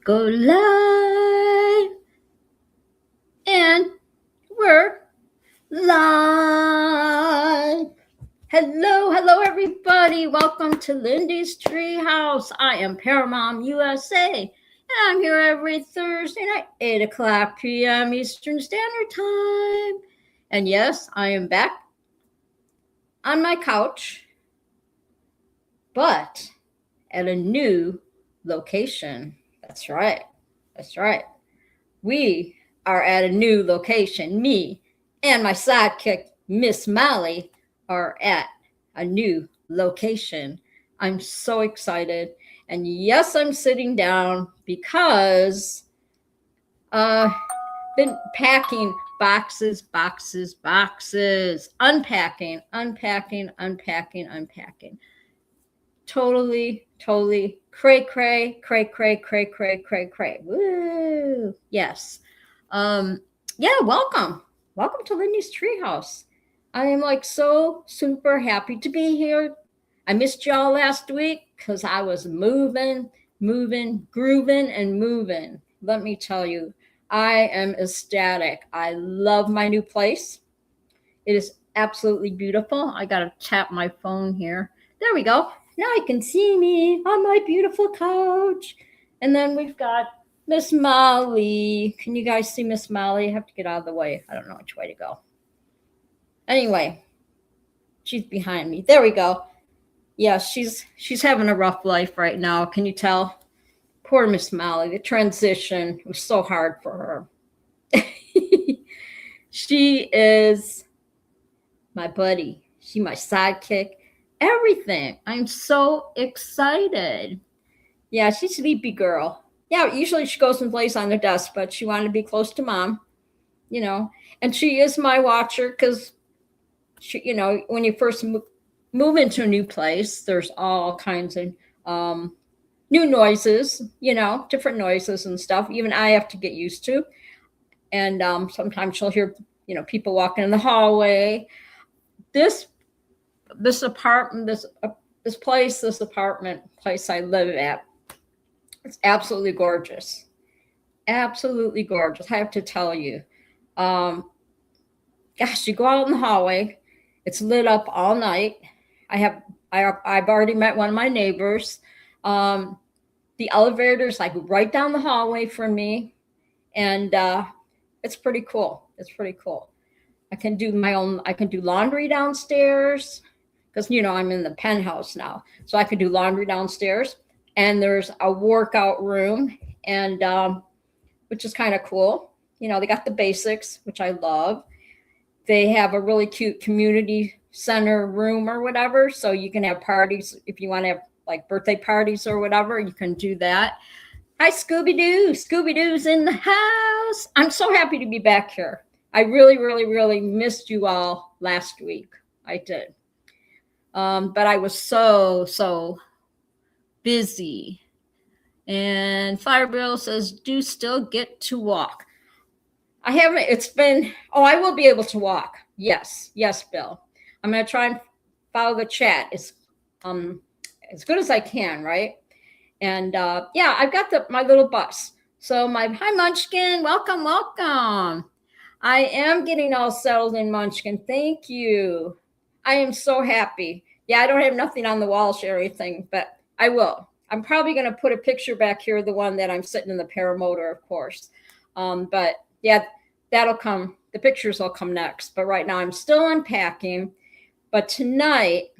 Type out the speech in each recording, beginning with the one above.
go live. And we're live. Hello, everybody. Welcome to Lindy's Treehouse. I am Paramount USA, and I'm here every Thursday night, 8 o'clock p.m. Eastern Standard Time. And yes, I am back on my couch, but at a new location. That's right. We are at a new location. Me and my sidekick, Miss Molly, are at a new location. I'm so excited. And yes, I'm sitting down because been packing boxes, unpacking. Totally cray. Woo! Yes. Welcome to Lindy's Treehouse. I am like so super happy to be here. I missed y'all last week because I was moving, grooving, and moving. Let me tell you, I am ecstatic. I love my new place. It is absolutely beautiful. I gotta tap my phone here. There we go. Now you can see me on my beautiful couch. And then we've got Miss Molly. Can you guys see Miss Molly? I have to get out of the way. I don't know which way to go. Anyway, she's behind me. There we go. Yeah, she's having a rough life right now. Can you tell? Poor Miss Molly. The transition was so hard for her. She is my buddy. She's my sidekick. Everything. I'm so excited. Yeah, she's a sleepy girl. Yeah, usually she goes and plays on the desk, but she wanted to be close to mom, and she is my watcher because she, when you first move into a new place, there's all kinds of new noises, different noises and stuff. Even I have to get used to. And sometimes she'll hear, people walking in the hallway. This apartment place I live at, it's absolutely gorgeous. I have to tell you. Gosh, you go out in the hallway, it's lit up all night. I've already met one of my neighbors. The elevator's like right down the hallway from me, and it's pretty cool. I can do laundry downstairs because, I'm in the penthouse now. So I can do laundry downstairs, and there's a workout room, and which is kind of cool. They got the basics, which I love. They have a really cute community center room or whatever. So you can have parties if you want to have like birthday parties or whatever, you can do that. Hi, Scooby-Doo. Scooby-Doo's in the house. I'm so happy to be back here. I really missed you all last week. I did. But I was so busy. And Firebill says, do still get to walk? I haven't, I will be able to walk. Yes, Bill. I'm going to try and follow the chat as good as I can, right? And I've got my little bus. So hi, Munchkin. Welcome. I am getting all settled in, Munchkin. Thank you. I am so happy. Yeah, I don't have nothing on the walls or anything, but I will. I'm probably going to put a picture back here, the one that I'm sitting in the paramotor, of course. But yeah, that'll come. The pictures will come next. But right now I'm still unpacking. But tonight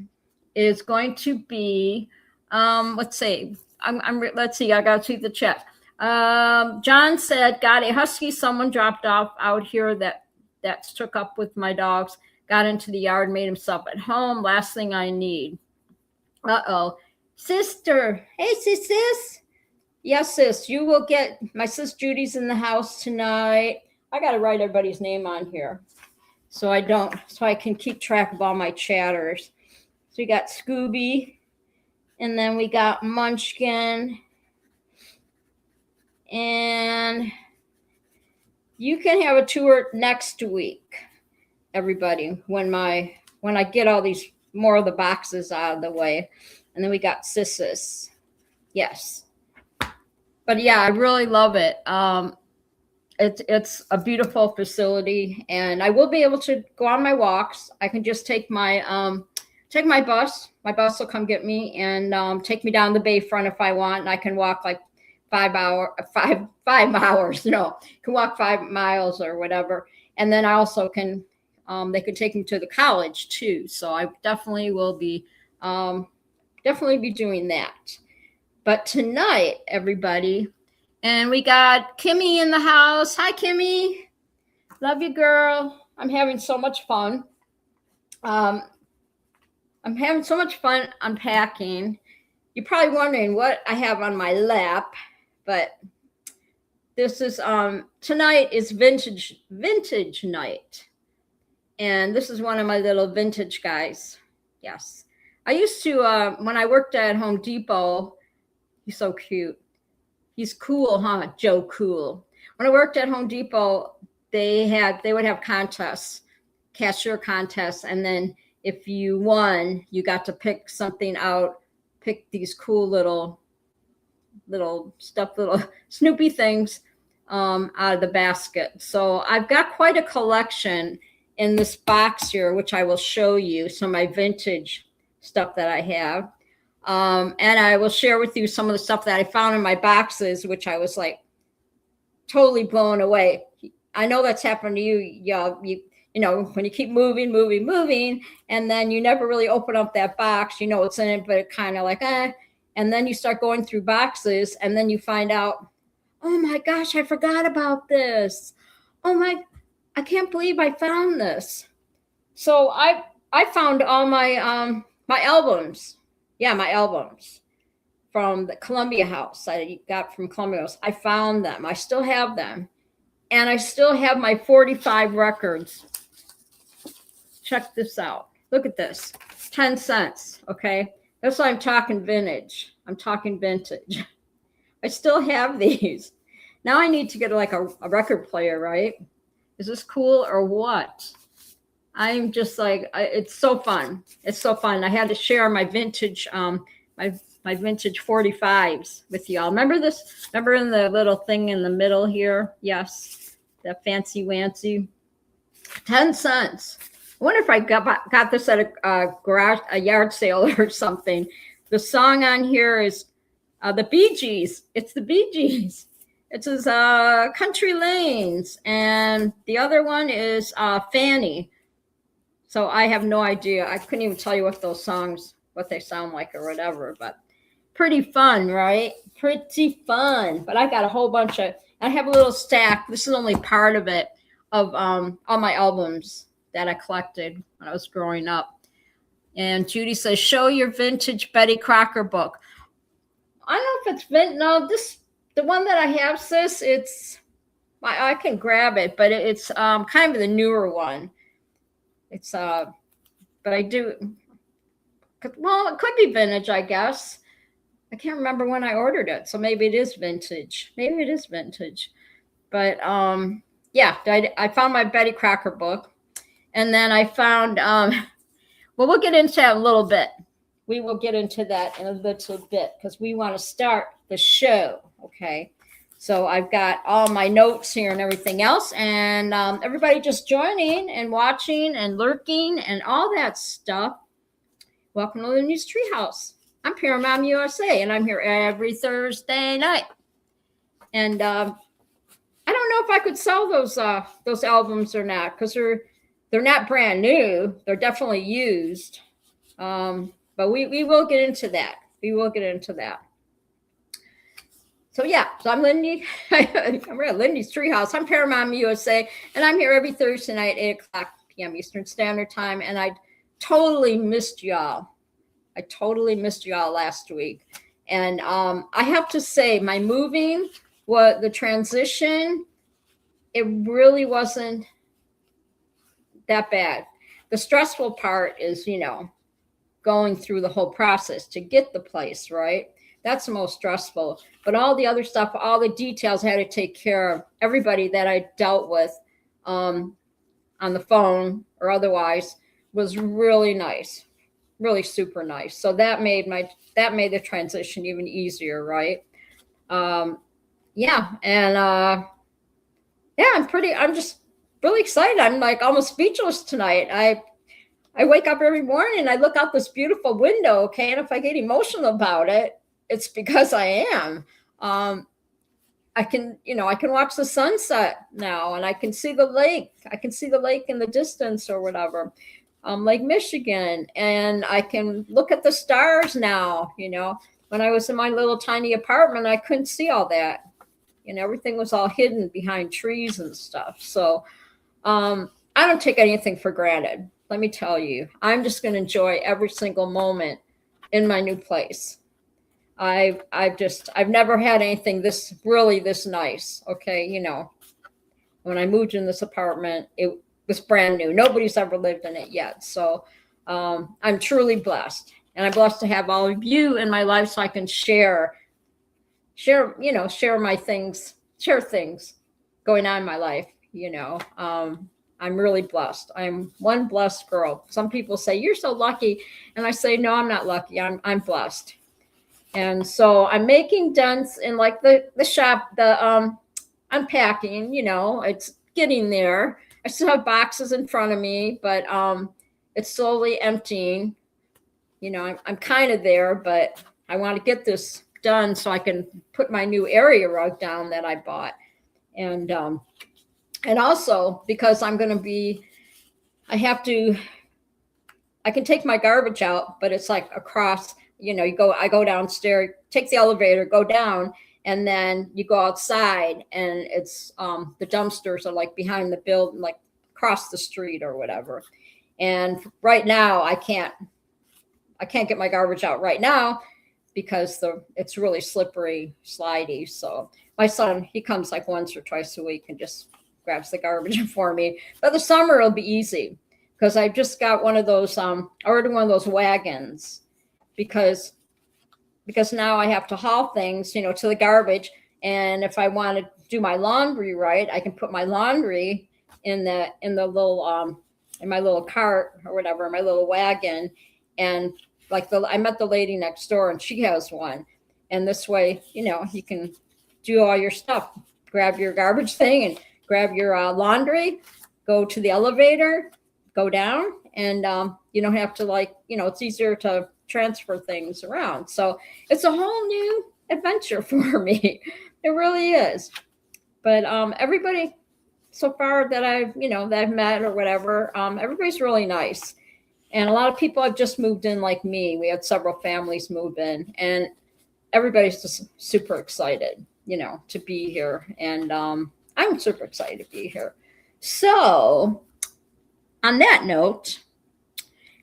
is going to be, let's see. Let's see. I got to see the chat. John said, got a husky someone dropped off out here that took up with my dogs, got into the yard, made himself at home. Last thing I need. Uh-oh. Sister. Hey, sis. Yes, sis. You will get, my sis Judy's in the house tonight. I got to write everybody's name on here so I can keep track of all my chatters. So we got Scooby, and then we got Munchkin. And you can have a tour next week, everybody, when I get all these more of the boxes out of the way. And then we got Sissus. Yes. But yeah, I really love it. It's a beautiful facility, and I will be able to go on my walks. I can just take my bus. My bus will come get me and take me down the bayfront if I want, and I can walk like 5 hours. No, can walk 5 miles or whatever, and then I also can. They could take me to the college too, so I um, definitely be doing that. But tonight, everybody, and we got Kimmy in the house. Hi, Kimmy. Love you, girl. I'm having so much fun. Um, I'm having so much fun unpacking. You're probably wondering what I have on my lap, but this is tonight is vintage night. And this is one of my little vintage guys. Yes. I used to when I worked at Home Depot, he's so cute. He's cool, huh? Joe Cool. When I worked at Home Depot, they would have contests, cashier contests, and then if you won, you got to pick something out, pick these cool little Snoopy things out of the basket. So I've got quite a collection in this box here, which I will show you some of my vintage stuff that I have. And I will share with you some of the stuff that I found in my boxes, which I was like totally blown away. I know that's happened to you. You know, when you keep moving, and then you never really open up that box, you know what's in it, but it kind of like, and then you start going through boxes, and then you find out, oh my gosh, I forgot about this. I can't believe I found this. So I found all my my albums. Yeah, my albums from the Columbia House I got from Columbia House. I found them. I still have them. And I still have my 45 records. Check this out. Look at this. 10 cents. Okay. That's why I'm talking vintage. I'm talking vintage. I still have these. Now I need to get like a record player, right? Is this cool or what? I'm just like, it's so fun. It's so fun. I had to share my vintage, my vintage 45s with y'all. Remember this? Remember in the little thing in the middle here? Yes, that fancy wancy. 10 cents. I wonder if I got this at a yard sale or something. The song on here is the Bee Gees. It's the Bee Gees. It says Country Lanes, and the other one is Fanny. So I have no idea. I couldn't even tell you what those songs, what they sound like or whatever, but pretty fun, right? Pretty fun. But I got a whole bunch of, I have a little stack. This is only part of it, of all my albums that I collected when I was growing up. And Judy says, show your vintage Betty Crocker book. I don't know if it's vintage. No, the one that I have, sis, I can grab it, but it's kind of the newer one. It's but I do, well, it could be vintage, I guess. I can't remember when I ordered it, so maybe it is vintage. Maybe it is vintage. But yeah, I found my Betty Crocker book, and then I found well, we'll get into that in a little bit. We will get into that in a little bit because we want to start the show. Okay. So I've got all my notes here and everything else, and everybody just joining and watching and lurking and all that stuff. Welcome to Lindy's Treehouse. I'm Paramount USA, and I'm here every Thursday night. And I don't know if I could sell those albums or not, because they're not brand new. They're definitely used. But we will get into that. We will get into that. So yeah, so I'm Lindy. I'm at Lindy's Treehouse. I'm Paramount USA, and I'm here every Thursday night, 8:00 p.m. Eastern Standard Time. And I totally missed y'all. I totally missed y'all last week. And I have to say, my moving, the transition, it really wasn't that bad. The stressful part is, going through the whole process to get the place, right? That's the most stressful. But all the other stuff, all the details I had to take care of. Everybody that I dealt with on the phone or otherwise was really nice, really super nice. So that made the transition even easier, right? yeah, and yeah, I'm just really excited. I'm like almost speechless tonight. I wake up every morning and I look out this beautiful window, okay? And if I get emotional about it, it's because I am. Um, I can watch the sunset now and I can see the lake. I can see the lake in the distance or whatever, Lake Michigan. And I can look at the stars now, When I was in my little tiny apartment, I couldn't see all that. Everything was all hidden behind trees and stuff. So I don't take anything for granted. Let me tell you, I'm just going to enjoy every single moment in my new place. I've never had anything this nice. Okay, when I moved in this apartment, it was brand new. Nobody's ever lived in it yet. So I'm truly blessed, and I'm blessed to have all of you in my life, so I can share my things, share things going on in my life. I'm really blessed. I'm one blessed girl. Some people say you're so lucky, and I say no, I'm not lucky. I'm blessed. And so I'm making dents in like the shop, the unpacking, it's getting there. I still have boxes in front of me, but it's slowly emptying. I'm kind of there, but I want to get this done so I can put my new area rug down that I bought. And also because I can take my garbage out, but it's like across, I go downstairs, take the elevator, go down, and then you go outside, and it's the dumpsters are like behind the building, like across the street or whatever. And right now I can't get my garbage out right now because it's really slippery, slidey. So my son, he comes like once or twice a week and just grabs the garbage for me. But the summer it'll be easy because I just got one of those, I ordered one of those wagons because now I have to haul things, to the garbage. And if I want to do my laundry right, I can put my laundry in the little, in my little cart or whatever, my little wagon. And I met the lady next door and she has one. And this way, you can do all your stuff, grab your garbage thing and grab your laundry, go to the elevator, go down, and you don't have to it's easier to transfer things around. So it's a whole new adventure for me. It really is. But everybody so far that I've met or whatever, everybody's really nice. And a lot of people have just moved in like me. We had several families move in, and everybody's just super excited, to be here. And I'm super excited to be here. So on that note,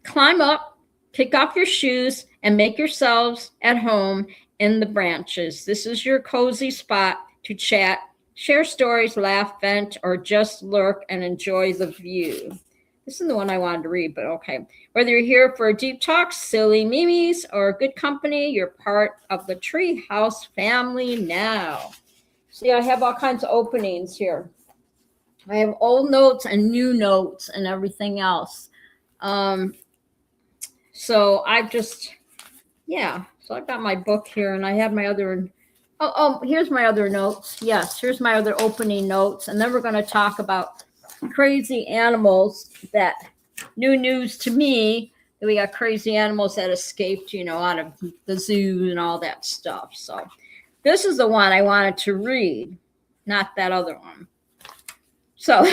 climb up, kick off your shoes, and make yourselves at home in the branches. This is your cozy spot to chat, share stories, laugh, vent, or just lurk and enjoy the view. This is the one I wanted to read, but okay. Whether you're here for a deep talk, silly memes, or good company, you're part of the Treehouse family now. See, I have all kinds of openings here. I have old notes and new notes and everything else. So I've just, so I've got my book here, and I have my other, here's my other notes. Yes, here's my other opening notes. And then we're going to talk about crazy animals that new news to me, that we got crazy animals that escaped, out of the zoo and all that stuff. So this is the one I wanted to read, not that other one. So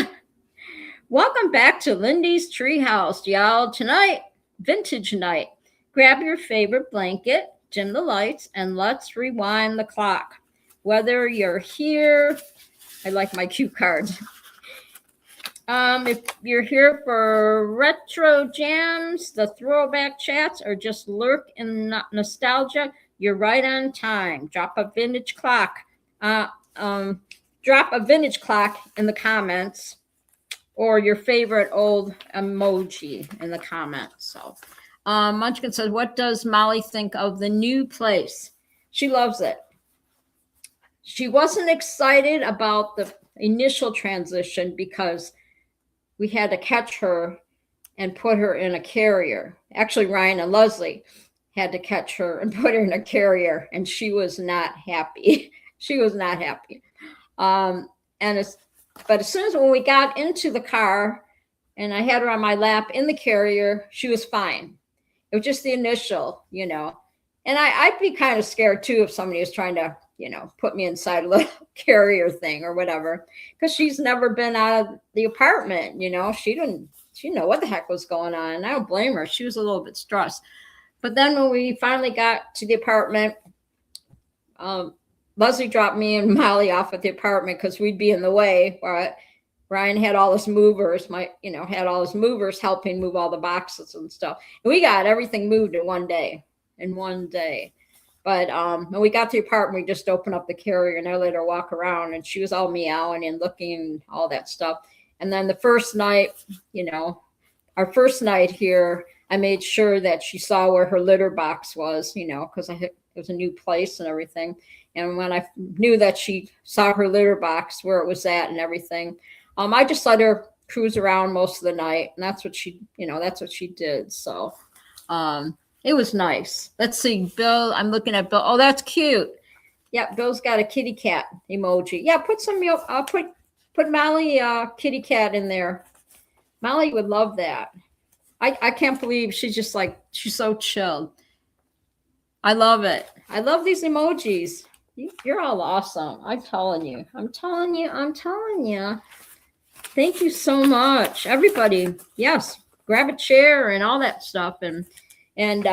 welcome back to Lindy's Treehouse, y'all. Tonight, vintage night. Grab your favorite blanket, dim the lights, and let's rewind the clock. Whether you're here, I like my cue cards. If you're here for retro jams, the throwback chats, or just lurk in nostalgia, you're right on time. Drop a vintage clock. Drop a vintage clock in the comments, or your favorite old emoji in the comments. So, Munchkin says, "What does Molly think of the new place?" She loves it. She wasn't excited about the initial transition because we had to catch her and put her in a carrier. Actually, Ryan and Leslie had to catch her and put her in a carrier, and she was not happy. She was not happy. And it's, but as soon as when we got into the car and I had her on my lap in the carrier, she was fine. It was just the initial, And I'd be kind of scared too if somebody was trying to, put me inside a little carrier thing or whatever, because she's never been out of the apartment. She didn't know what the heck was going on. And I don't blame her. She was a little bit stressed. But then when we finally got to the apartment, Leslie dropped me and Molly off at the apartment because we'd be in the way. Ryan had all his movers, had all his movers helping move all the boxes and stuff. And we got everything moved in one day. But when we got to the apartment, we just opened up the carrier and I let her walk around and she was all meowing and looking and all that stuff. And then the first night, our first night here, I made sure that she saw where her litter box was, because it was a new place and everything. And when I knew that she saw her litter box, where it was at and everything, I just let her cruise around most of the night. And that's what she did. So, it was nice. Let's see, Bill. I'm looking at Bill. Oh, that's cute. Yeah, Bill's got a kitty cat emoji. Yeah, put put Molly kitty cat in there. Molly would love that. I can't believe she's so chilled. I love it. I love these emojis. You're all awesome. I'm telling you. Thank you so much, everybody. Yes, grab a chair and all that stuff. And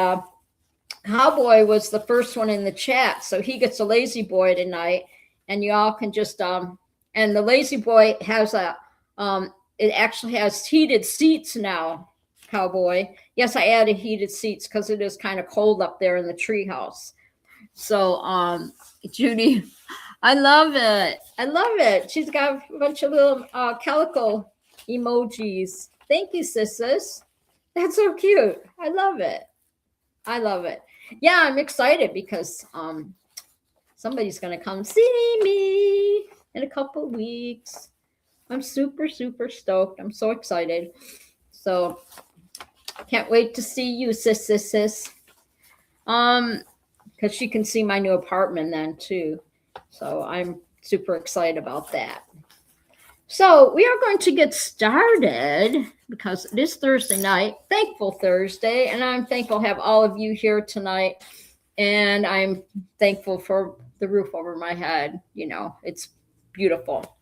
Cowboy was the first one in the chat, so he gets a lazy boy tonight, and you all can just and the lazy boy has it actually has heated seats now. Cowboy, yes, I added heated seats because it is kind of cold up there in the treehouse. So Judy, I love it. She's got a bunch of little calico emojis. Thank you, sisters. That's so cute. I love it. Yeah, I'm excited because somebody's gonna come see me in a couple weeks. I'm super, super stoked. I'm so excited. So can't wait to see you, sis. Because she can see my new apartment then too. So I'm super excited about that. So we are going to get started because it is Thursday night, Thankful Thursday, and I'm thankful to have all of you here tonight. And I'm thankful for the roof over my head. It's beautiful.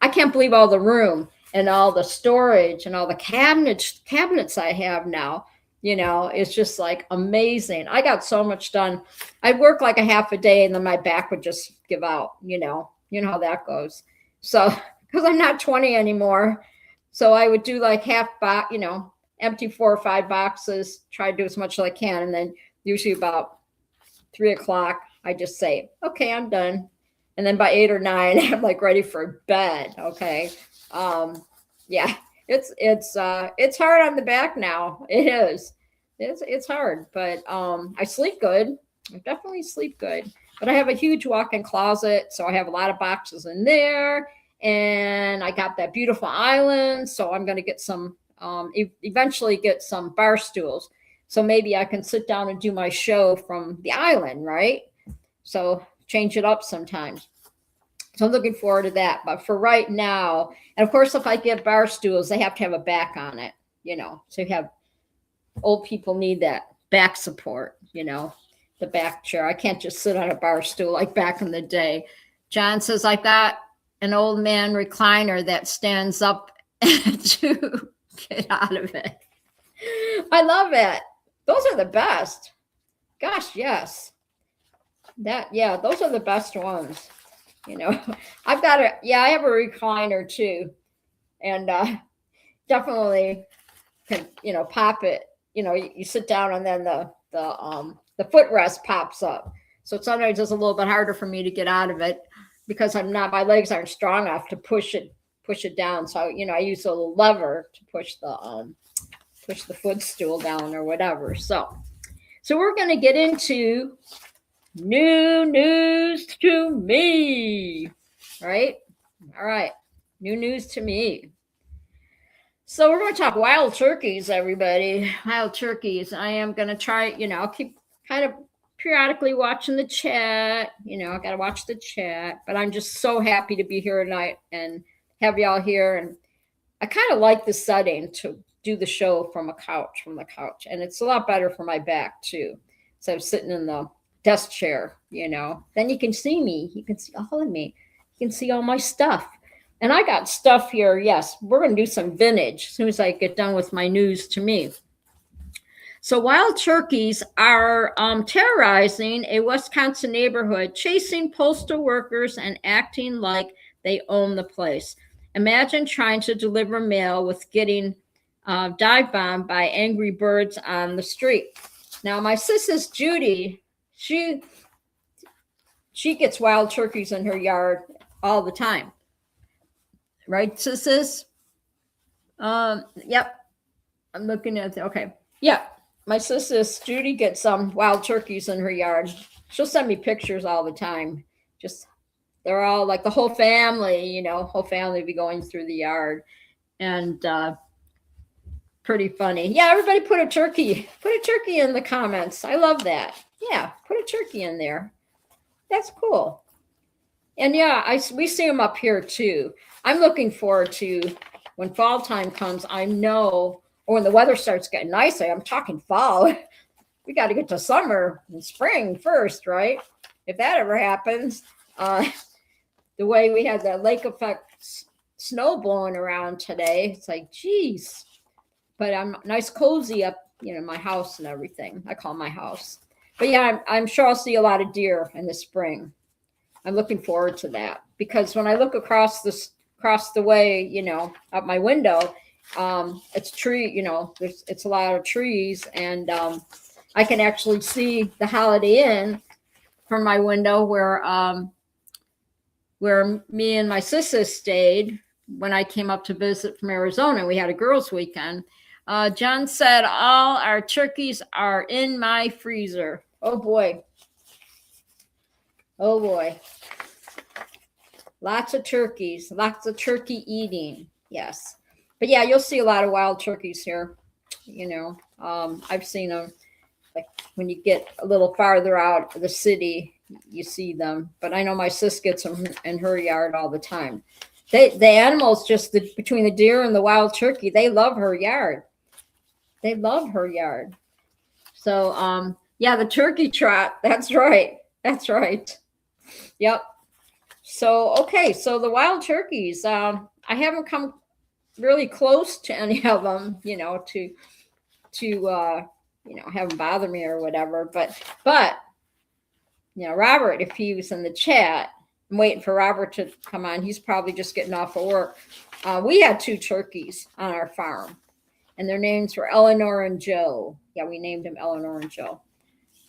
I can't believe all the room and all the storage and all the cabinets I have now. It's just like amazing. I got so much done. I'd work like a half a day and then my back would just give out, you know how that goes. So, because I'm not 20 anymore. So I would do like empty 4 or 5 boxes, try to do as much as I can. And then usually about 3 o'clock, I just say, okay, I'm done. And then by 8 or 9, I'm like ready for bed. Okay. Yeah, it's hard on the back now. It is. It's hard, but I sleep good. I definitely sleep good. But I have a huge walk-in closet, so I have a lot of boxes in there. And I got that beautiful island, so I'm going to get some, eventually get some bar stools. So maybe I can sit down and do my show from the island, right? So change it up sometimes. So I'm looking forward to that. But for right now, and of course, if I get bar stools, they have to have a back on it, So you have old people need that back support, the back chair. I can't just sit on a bar stool like back in the day. John says, I got an old man recliner that stands up to get out of it. I love it. Those are the best. Gosh, yes. Those are the best ones. I have a recliner too. And definitely can, pop it. You sit down and then the footrest pops up. So sometimes it's a little bit harder for me to get out of it because my legs aren't strong enough to push it down. So, I use a little lever to push the footstool down or whatever. So we're going to get into new news to me, right? All right. New news to me. So we're going to talk wild turkeys, everybody. Wild turkeys. I am going to try, I'll keep kind of periodically watching the chat. You know, I got to watch the chat. But I'm just so happy to be here tonight and have y'all here. And I kind of like the setting to do the show from the couch. And it's a lot better for my back, too. So I'm sitting in the desk chair, you know. Then you can see me. You can see all of me. You can see all my stuff. And I got stuff here. Yes, we're going to do some vintage as soon as I get done with my news to me. So wild turkeys are terrorizing a Wisconsin neighborhood, chasing postal workers and acting like they own the place. Imagine trying to deliver mail with getting dive bombed by angry birds on the street. Now, my sister Judy, she gets wild turkeys in her yard all the time. Right, sisters? Yep. I'm looking at okay. Yeah. My sister Judy gets some wild turkeys in her yard. She'll send me pictures all the time. Just they're all like the whole family, you know, whole family be going through the yard. And pretty funny. Yeah, everybody put a turkey in the comments. I love that. Yeah, put a turkey in there. That's cool. And yeah, we see them up here too. I'm looking forward to when fall time comes. I know, or when the weather starts getting nicer. I'm talking fall. We got to get to summer and spring first, right? If that ever happens. The way we had the lake effect snow blowing around today, it's like, geez. But I'm nice cozy up, you know, my house and everything. I call my house. But yeah, I'm sure I'll see a lot of deer in the spring. I'm looking forward to that because when I look across the way, you know, out my window, it's tree, you know, it's a lot of trees, and I can actually see the Holiday Inn from my window where me and my sister stayed when I came up to visit from Arizona. We had a girls' weekend. John said all our turkeys are in my freezer. Oh boy. Oh boy. Lots of turkeys, lots of turkey eating. Yes. But yeah, you'll see a lot of wild turkeys here. You know, I've seen them like when you get a little farther out of the city, you see them. But I know my sis gets them in her yard all the time. The animals, just between the deer and the wild turkey, they love her yard. They love her yard. So, yeah, the turkey trot. That's right. That's right. Yep. So, okay. So the wild turkeys, I haven't come really close to any of them, you know, to you know, have them bother me or whatever. But, you know, Robert, if he was in the chat, I'm waiting for Robert to come on. He's probably just getting off of work. We had 2 turkeys on our farm, and their names were Eleanor and Joe. Yeah, we named them Eleanor and Joe.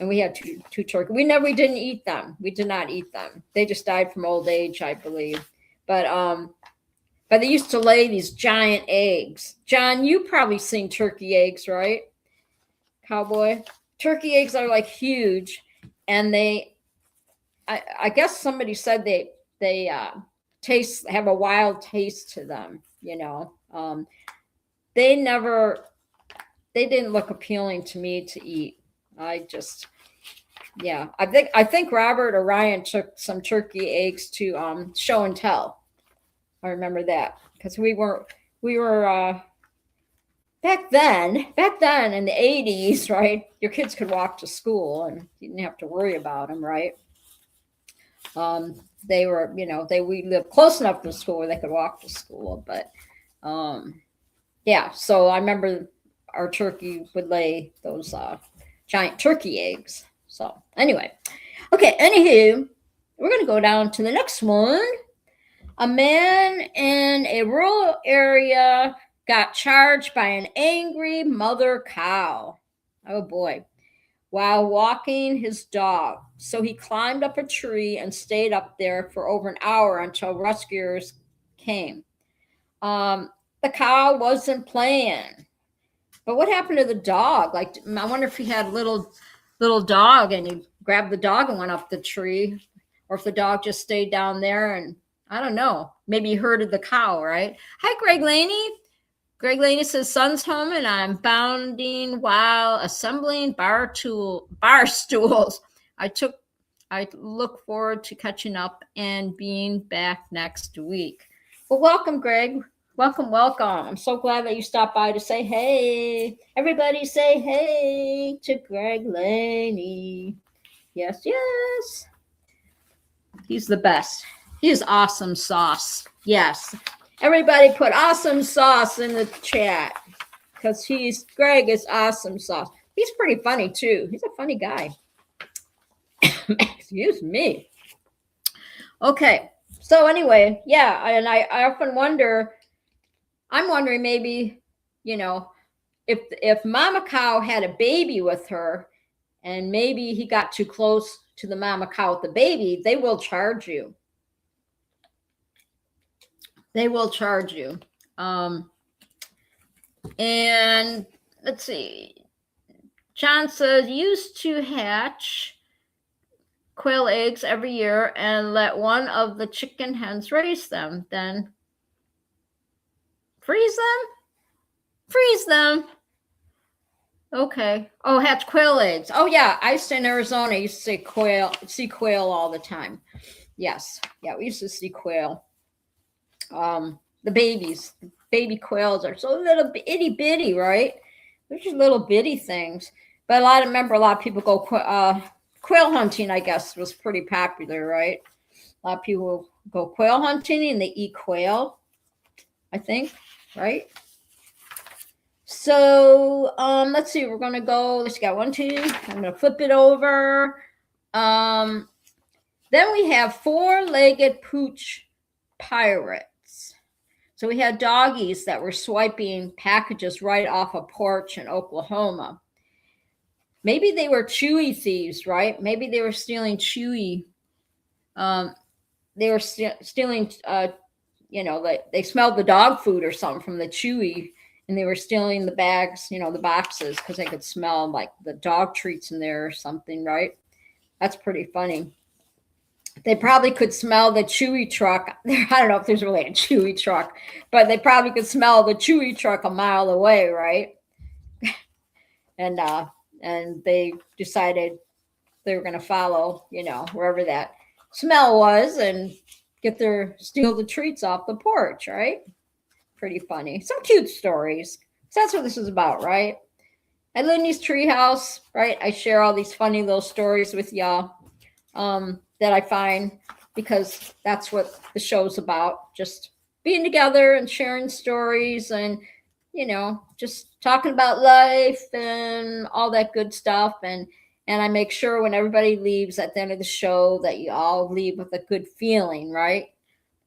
And we had two turkeys. We didn't eat them. We did not eat them. They just died from old age, I believe. But they used to lay these giant eggs. John, you probably seen turkey eggs, right? Cowboy. Turkey eggs are like huge, and I guess somebody said they have a wild taste to them, you know. They didn't look appealing to me to eat. I think Robert or Ryan took some turkey eggs to show and tell. I remember that because we were back then in the 80s, right? Your kids could walk to school and you didn't have to worry about them, right? They were, you know, we lived close enough to school where they could walk to school, but yeah. So I remember our turkey would lay those giant turkey eggs. So anyway, okay. Anywho, we're gonna go down to the next one. A man in a rural area got charged by an angry mother cow. Oh boy. While walking his dog. So he climbed up a tree and stayed up there for over an hour until rescuers came. The cow wasn't playing. But what happened to the dog? Like, I wonder if he had a little dog and he grabbed the dog and went up the tree, or if the dog just stayed down there and I don't know. Maybe he herded the cow, right? Hi, Greg Laney. Greg Laney says, son's home and I'm bounding while assembling bar stools I look forward to catching up and being back next week. Well, welcome, Greg. Welcome, welcome. I'm so glad that you stopped by to say hey. Everybody say hey to Greg Laney. Yes, yes. He's the best. He is awesome sauce. Yes. Everybody put awesome sauce in the chat because Greg is awesome sauce. He's pretty funny too. He's a funny guy. Excuse me. Okay. So anyway, yeah, and I often wonder, I'm wondering maybe, if Mama Cow had a baby with her and maybe he got too close to the Mama Cow with the baby, they will charge you. They will charge you. And let's see. John says, used to hatch quail eggs every year and let one of the chicken hens raise them. Then freeze them? Freeze them. Okay. Oh, hatch quail eggs. Oh, yeah. I used to in Arizona. I used to see quail all the time. Yes. Yeah, we used to see quail. The baby quails are so little itty bitty, right? They're just little bitty things. But a lot of people go quail hunting, I guess, was pretty popular, right? A lot of people go quail hunting and they eat quail, I think, right? So let's see, we're gonna go. Let's got 1, 2. I'm gonna flip it over. Then we have 4-legged pooch pirates. So we had doggies that were swiping packages right off a porch in Oklahoma. Maybe they were Chewy thieves, right? Maybe they were stealing Chewy. They were stealing, they smelled the dog food or something from the Chewy, and they were stealing the bags, the boxes, because they could smell like the dog treats in there or something, right? That's pretty funny. They probably could smell the Chewy truck. I don't know if there's really a Chewy truck, but they probably could smell the Chewy truck a mile away, right? And they decided they were going to follow, wherever that smell was and steal the treats off the porch, right? Pretty funny. Some cute stories. So that's what this is about, right? At Lindy's Treehouse, right? I share all these funny little stories with y'all that I find, because that's what the show's about. Just being together and sharing stories and, just talking about life and all that good stuff. And I make sure when everybody leaves at the end of the show that you all leave with a good feeling, right?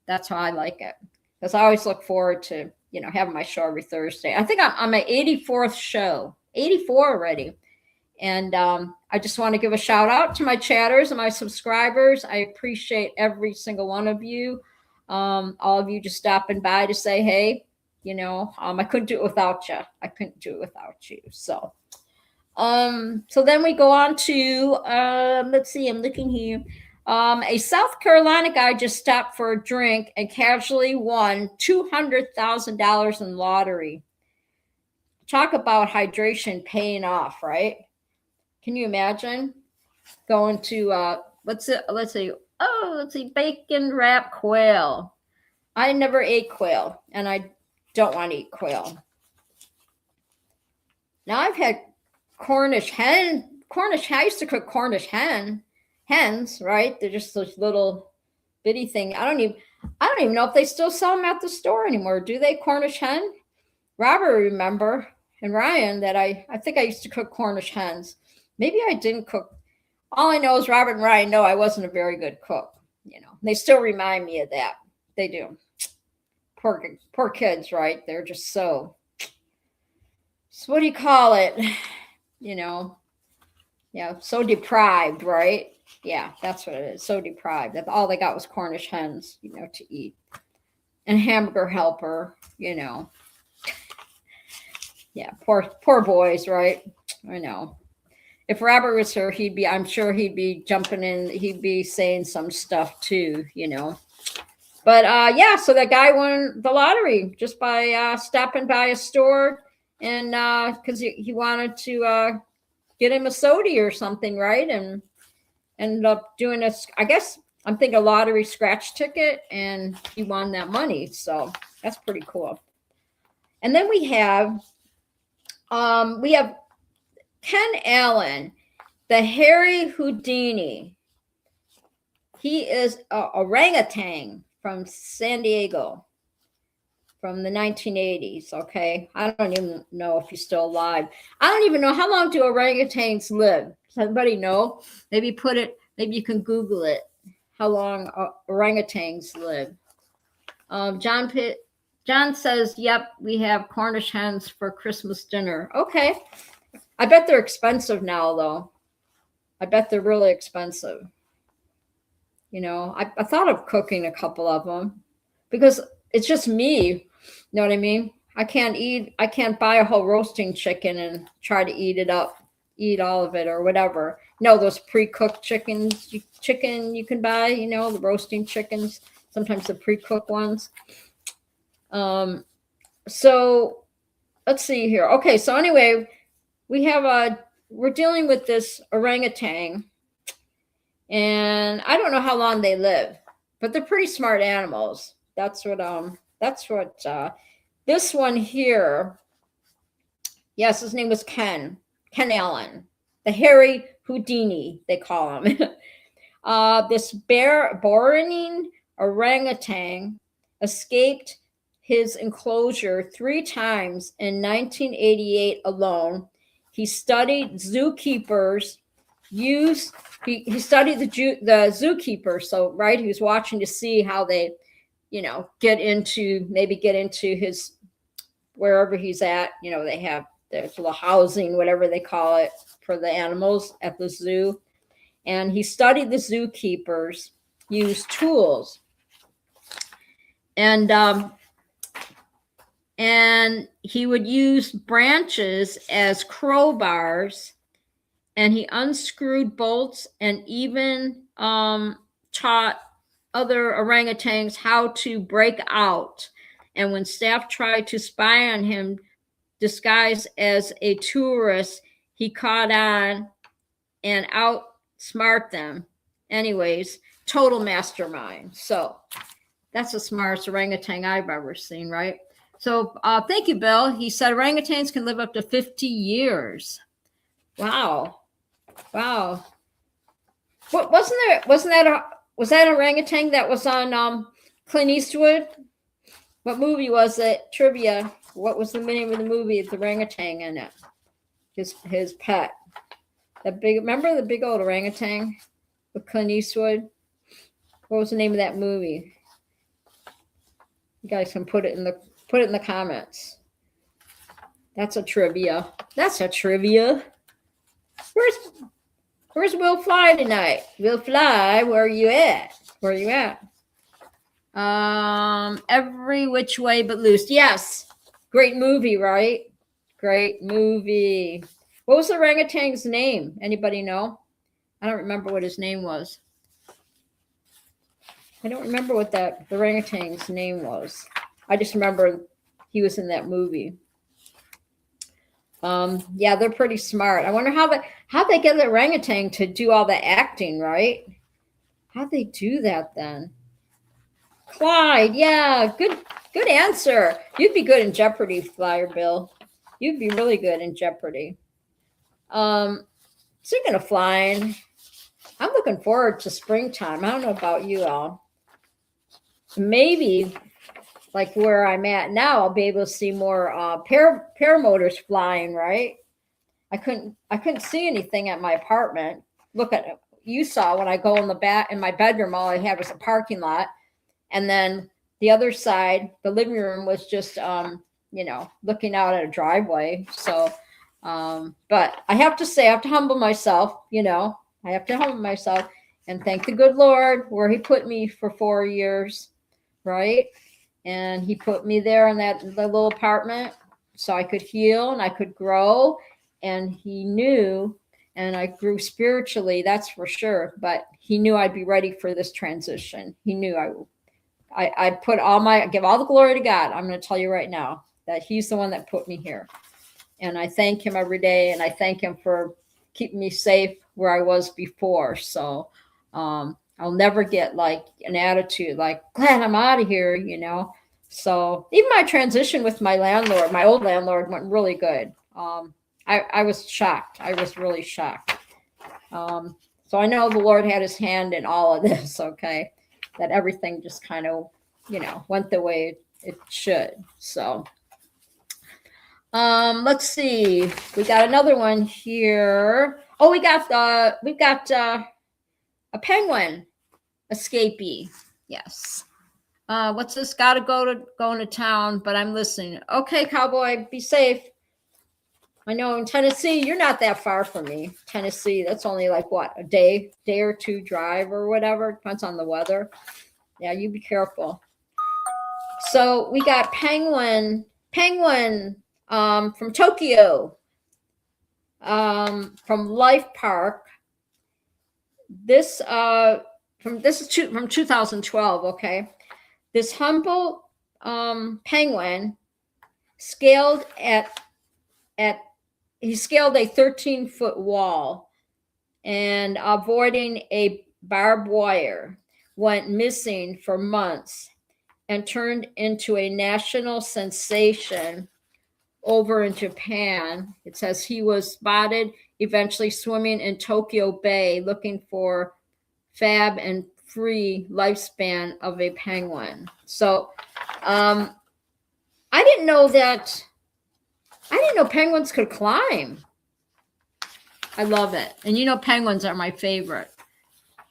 That's how I like it. Because I always look forward to, having my show every Thursday. I think I'm my 84th show, 84 already. And I just want to give a shout out to my chatters and my subscribers. I appreciate every single one of you. All of you just stopping by to say, hey, I couldn't do it without you. I couldn't do it without you. So then we go on to, let's see, I'm looking here. A South Carolina guy just stopped for a drink and casually won $200,000 in lottery. Talk about hydration paying off, right? Can you imagine going to, let's see, bacon wrap quail. I never ate quail, and I don't want to eat quail. Now I've had Cornish hen. I used to cook Cornish hens, right? They're just those little bitty thing. I don't even know if they still sell them at the store anymore. Do they? Cornish hen? Robert remember, and Ryan, that I think I used to cook Cornish hens. Maybe I didn't cook. All I know is Robert and Ryan know I wasn't a very good cook. They still remind me of that. They do. Poor kids, right? They're just so what do you call it? So deprived, right? Yeah, that's what it is. So deprived that all they got was Cornish hens, to eat, and Hamburger Helper, Yeah, poor boys, right? I know. If Robert was here, I'm sure he'd be jumping in. He'd be saying some stuff too, But so that guy won the lottery just by stopping by a store, and because he wanted to get him a soda or something, right? And ended up doing this. I guess I'm thinking a lottery scratch ticket, and he won that money. So that's pretty cool. And then we have Ken Allen, the hairy Houdini. He is a orangutan from San Diego from the 1980s. Okay. I don't even know if he's still alive. I don't even know how long do orangutans live. Does anybody know? Maybe you can Google it. How long orangutans live. John says, yep, we have Cornish hens for Christmas dinner. Okay. I bet they're expensive now, though. I bet they're really expensive. You know, I thought of cooking a couple of them because it's just me. You know what I mean? I can't buy a whole roasting chicken and try to eat all of it or whatever. No, those pre-cooked chicken you can buy, you know, the roasting chickens, sometimes the pre-cooked ones. So let's see here. Okay, so anyway, we're dealing with this orangutan, and I don't know how long they live, but they're pretty smart animals. That's what this one here. Yes, his name was Ken Allen, the hairy Houdini, they call him. This Borneo orangutan escaped his enclosure 3 times in 1988 alone. He studied zookeepers. He studied the zookeeper. So right, he was watching to see how they, you know, get into his wherever he's at. You know, they have there's little housing, whatever they call it, for the animals at the zoo. And he studied the zookeepers use tools. And he would use branches as crowbars, and he unscrewed bolts and even taught other orangutans how to break out. And when staff tried to spy on him disguised as a tourist, he caught on and outsmart them. Anyways, total mastermind. So that's the smartest orangutan I've ever seen, right? So thank you, Bill. He said orangutans can live up to 50 years. Wow. What was that orangutan that was on Clint Eastwood? What movie was it? Trivia. What was the name of the movie with the orangutan in it? His pet. Remember the big old orangutan with Clint Eastwood? What was the name of that movie? You guys can put it in the comments. That's a trivia. Where's Will Fly tonight? Will Fly, where are you at? Every Which Way But Loose. Yes. Great movie, right? Great movie. What was the orangutan's name? Anybody know? I don't remember what his name was. I don't remember what the orangutan's name was. I just remember he was in that movie. Yeah, they're pretty smart. I wonder how they get the orangutan to do all the acting, right? How'd they do that then? Clyde, yeah, good answer. You'd be good in Jeopardy, Flyer Bill. You'd be really good in Jeopardy. Speaking of flying, I'm looking forward to springtime. I don't know about you all. Maybe like where I'm at now, I'll be able to see more paramotors flying, right? I couldn't see anything at my apartment. Look at it. You saw when I go in my bedroom, all I have is a parking lot. And then the other side, the living room was just, looking out at a driveway. So, but I have to say, I have to humble myself, and thank the good Lord where he put me for 4 years, right? And he put me there in the little apartment so I could heal and I could grow. And he knew, and I grew spiritually, that's for sure. But he knew I'd be ready for this transition. He knew I give all the glory to God. I'm going to tell you right now that he's the one that put me here. And I thank him every day. And I thank him for keeping me safe where I was before. So I'll never get like an attitude like, glad I'm out of here, you know. So even my transition with my landlord, my old landlord, went really good. I was shocked. I was really shocked. So I know the Lord had his hand in all of this, okay, that everything just kind of, you know, went the way it should. So let's see. We got another one here. Oh, we've got a penguin escapee. Yes. What's this? Gotta go into town, but I'm listening. Okay, cowboy, be safe. I know in Tennessee, you're not that far from me. Tennessee, that's only like what, a day or two drive or whatever. Depends on the weather. Yeah, you be careful. So we got penguin from Tokyo, from Life Park. This is from 2012. Okay, this humble penguin scaled he scaled a 13-foot wall and avoiding a barbed wire, went missing for months and turned into a national sensation over in Japan. It says he was spotted eventually swimming in Tokyo Bay looking for fab and free lifespan of a penguin. So I didn't know penguins could climb. I love it. And you know, penguins are my favorite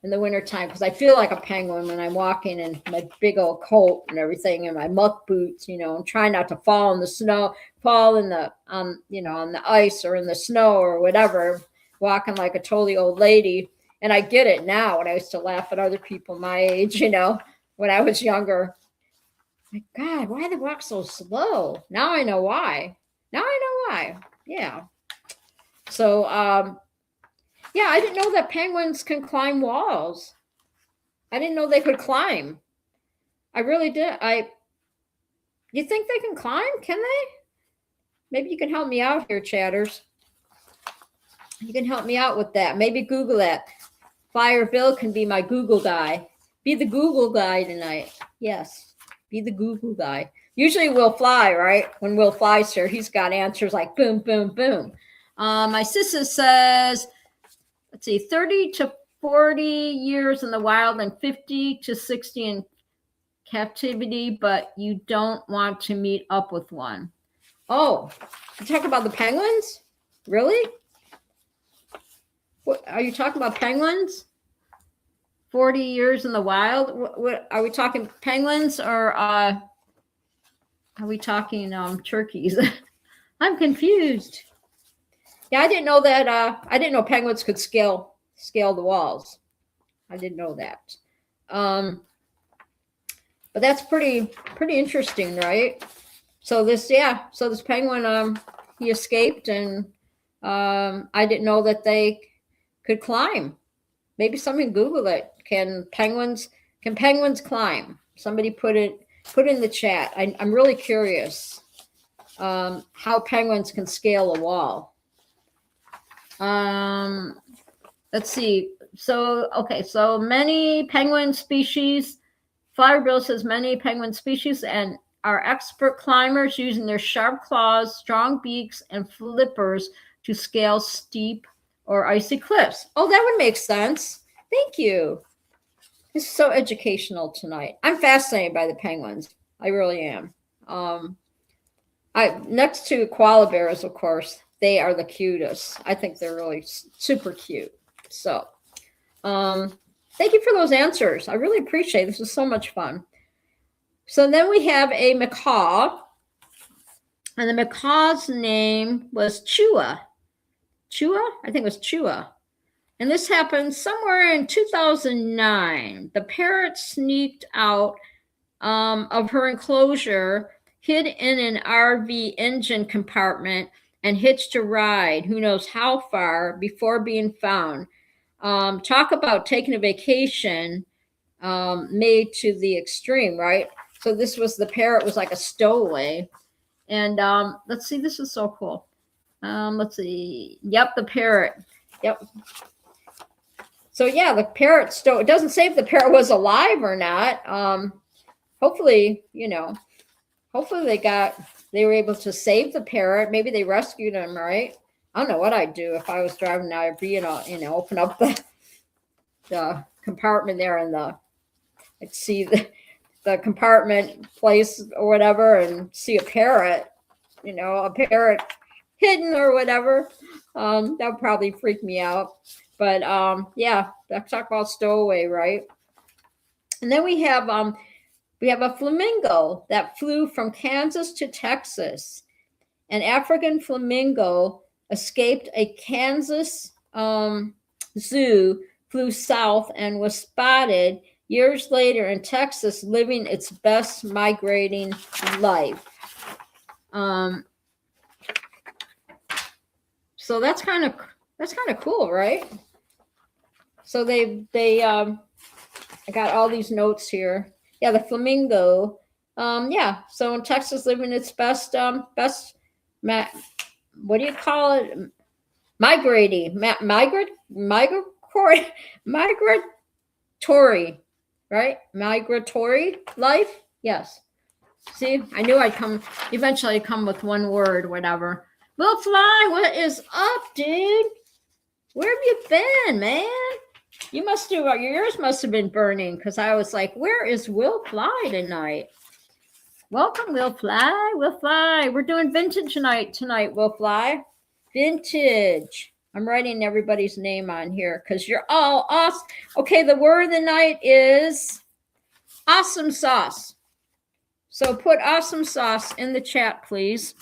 in the wintertime because I feel like a penguin when I'm walking in my big old coat and everything and my muck boots, you know, and trying not to fall in the snow, fall in the, you know, on the ice or in the snow or whatever, walking like a totally old lady. And I get it now when I used to laugh at other people my age, you know, when I was younger. My God, why do they walk so slow? Now I know why. Yeah. So, yeah, I didn't know that penguins can climb walls. I didn't know they could climb. I really did. You think they can climb? Can they? Maybe you can help me out here, chatters. You can help me out with that. Maybe Google that. Flyer Bill can be my Google guy. Be the Google guy tonight. Yes, be the Google guy. Usually Will Fly, right? When Will Fly's here, he's got answers like boom, boom, boom. My sister says, let's see, 30 to 40 years in the wild and 50 to 60 in captivity, but you don't want to meet up with one. Oh, you talking about the penguins? Really? What, are you talking about penguins? 40 years in the wild? What are we talking, penguins or are we talking turkeys? I'm confused. Yeah, I didn't know that. I didn't know penguins could scale the walls. I didn't know that. But that's pretty interesting, right? So this penguin, he escaped, and I didn't know that they could climb. Maybe someone Google it. Can penguins climb? Somebody put in the chat. I'm really curious how penguins can scale a wall. Let's see. So many penguin species. Flyer Bill says many penguin species and are expert climbers using their sharp claws, strong beaks, and flippers to scale steep or icy cliffs. Oh, that would make sense. Thank you. This is so educational tonight. I'm fascinated by the penguins. I really am. Next to koala bears, of course, they are the cutest. I think they're really super cute. So, thank you for those answers. I really appreciate it. This was so much fun. So then we have a macaw, and the macaw's name was Chua. Chua? I think it was Chua. And this happened somewhere in 2009. The parrot sneaked out of her enclosure, hid in an RV engine compartment, and hitched a ride, who knows how far, before being found. Talk about taking a vacation made to the extreme, right? So the parrot was like a stowaway. And let's see, this is so cool. Let's see. Yep, the parrot. Yep. So yeah, the parrot stole. It doesn't say if the parrot was alive or not. Hopefully, hopefully they were able to save the parrot. Maybe they rescued him, right? I don't know what I'd do if I was driving now. I'd be, open up the compartment there and I'd see the compartment place or whatever and see a parrot, a parrot hidden or whatever. That would probably freak me out. But yeah, let's talk about stowaway, right? And then we have a flamingo that flew from Kansas to Texas. An African flamingo escaped a Kansas zoo, flew south, and was spotted years later in Texas, living its best migrating life. So that's kind of cool, right? So I got all these notes here. Yeah, the flamingo. Yeah, so in Texas, living its best what do you call it? Migrating, migratory, right? Migratory life. Yes. See, I knew I'd eventually come with one word, whatever. Will Fly, what is up, dude? Where have you been, man? Your ears must have been burning because I was like, where is Will Fly tonight? Welcome, Will Fly. Will Fly. We're doing vintage night tonight, Will Fly. Vintage. I'm writing everybody's name on here because you're all awesome. Okay, the word of the night is awesome sauce. So put awesome sauce in the chat, please.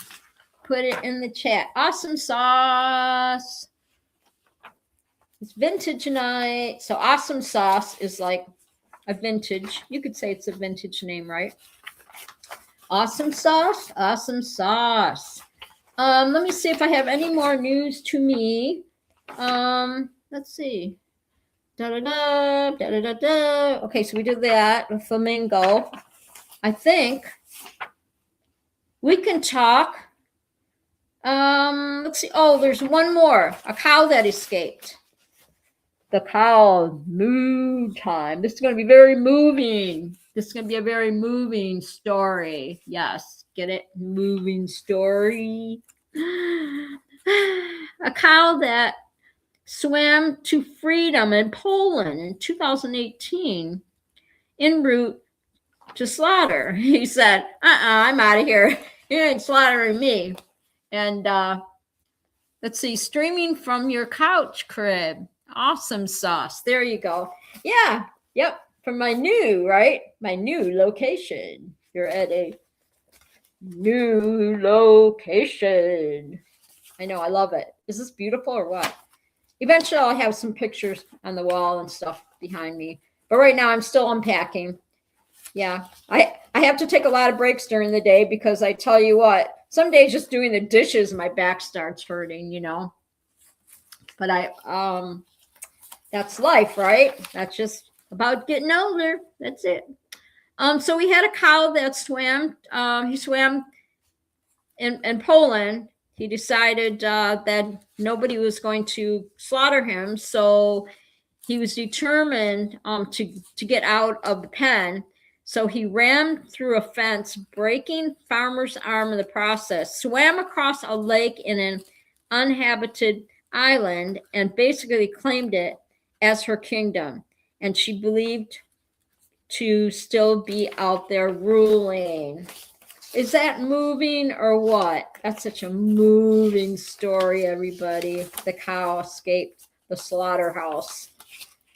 Put it in the chat. Awesome sauce. It's vintage night. So awesome sauce is like a vintage. You could say it's a vintage name, right? Awesome sauce. Awesome sauce. Let me see if I have any more news to me. Let's see. Okay, so we did that with flamingo. I think we can talk. Let's see. Oh, there's one more. A cow that escaped. The cow, moo time. This is going to be very moving. This is going to be a very moving story. Yes, get it? Moving story. A cow that swam to freedom in Poland in 2018 en route to slaughter. He said, I'm out of here. You ain't slaughtering me. And let's see, streaming from your couch crib. Awesome sauce. There you go. Yeah. Yep. From my new location. You're at a new location. I know. I love it. Is this beautiful or what? Eventually I'll have some pictures on the wall and stuff behind me. But right now I'm still unpacking. Yeah. I have to take a lot of breaks during the day because I tell you what, some days just doing the dishes, my back starts hurting, But that's life, right? That's just about getting older. That's it. So we had a cow that swam. He swam in Poland. He decided that nobody was going to slaughter him, so he was determined to get out of the pen. So he ran through a fence, breaking farmer's arm in the process, swam across a lake in an uninhabited island, and basically claimed it as her kingdom. And she believed to still be out there ruling. Is that moving or what? That's such a moving story, everybody. The cow escaped the slaughterhouse.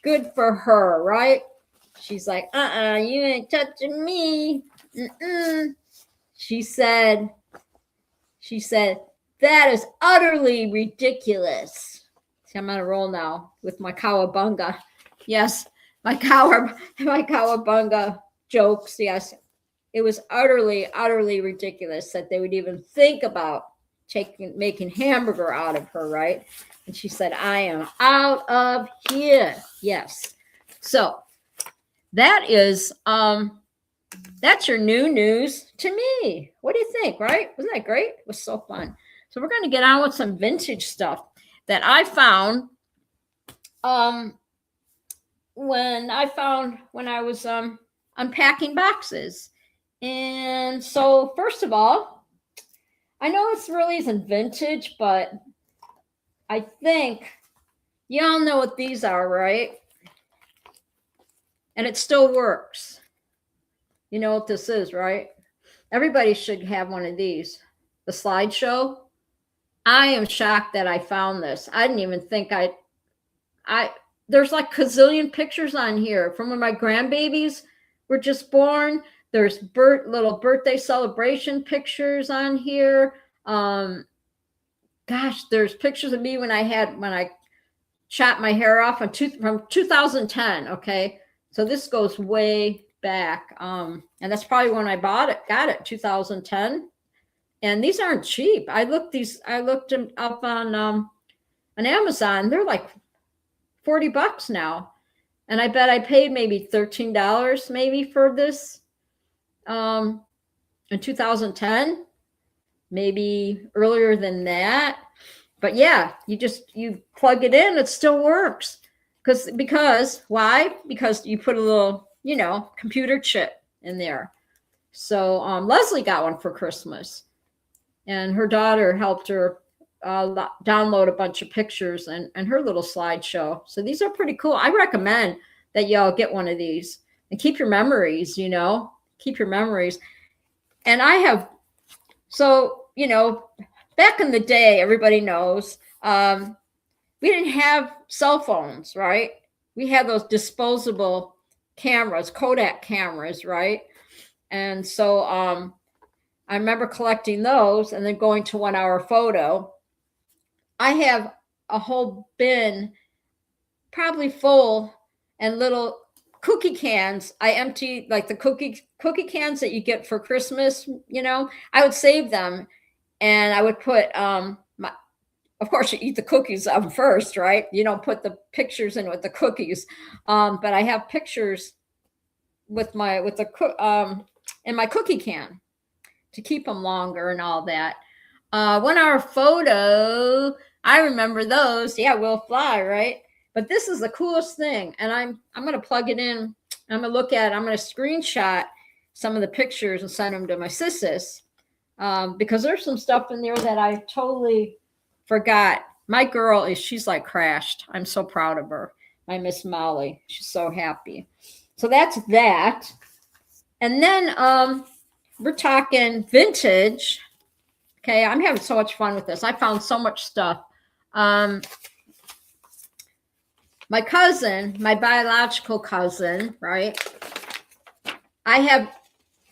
Good for her, right? She's like, you ain't touching me. She said, that is utterly ridiculous. See, I'm on a roll now with my cowabunga. Yes, my cowabunga jokes. Yes, it was utterly, utterly ridiculous that they would even think about making hamburger out of her, right? And she said, I am out of here. Yes. So that is, that's your new news to me. What do you think, right? Wasn't that great? It was so fun. So we're going to get on with some vintage stuff that I found when I was unpacking boxes. And so first of all, I know this really isn't vintage, but I think you all know what these are, right? And it still works. You know what this is, right? Everybody should have one of these. The slideshow. I am shocked that I found this. I didn't even think there's like gazillion pictures on here from when my grandbabies were just born. There's little birthday celebration pictures on here. Gosh, there's pictures of me when I chopped my hair off from 2010. Okay, so this goes way back, and that's probably when I got it 2010. And these aren't cheap. I looked them up on Amazon. They're like $40 now, and I bet I paid maybe $13 maybe for this in 2010, maybe earlier than that. But yeah, you plug it in, it still works. Because why? Because you put a little, computer chip in there. So Leslie got one for Christmas, and her daughter helped her download a bunch of pictures and her little slideshow. So these are pretty cool. I recommend that y'all get one of these and keep your memories, keep your memories. And I have, so, back in the day, everybody knows, we didn't have cell phones, right? We had those disposable cameras, Kodak cameras, right? And so I remember collecting those and then going to 1 hour photo. I have a whole bin, probably full, and little cookie cans. I empty like the cookie cans that you get for Christmas. I would save them, and I would put of course, you eat the cookies first, right? You don't put the pictures in with the cookies. But I have pictures in my cookie can to keep them longer and all that. 1 hour photo, I remember those. Yeah, will fly, right? But this is the coolest thing, and I'm going to plug it in. I'm going to screenshot some of the pictures and send them to my sisters, because there's some stuff in there that I totally forgot. My girl she's like crashed. I'm so proud of her. My Miss Molly. She's so happy. So that's that. And then we're talking vintage. Okay, I'm having so much fun with this. I found so much stuff. My cousin, my biological cousin, right?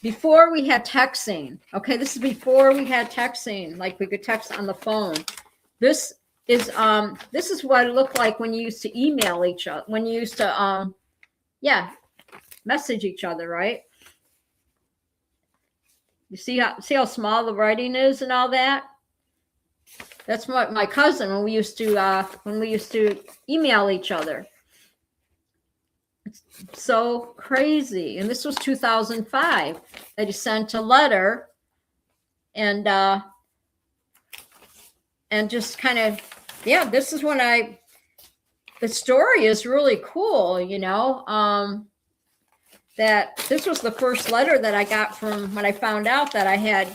Before we had texting. Okay, this is before we had texting. Like we could text on the phone. This is what it looked like when you used to email each other. When you used to message each other, right? You see how small the writing is and all that? That's what my cousin when we used to email each other. It's so crazy. And this was 2005 that he sent a letter and just kind of, this is when the story is really cool, that this was the first letter that I got from when I found out that I had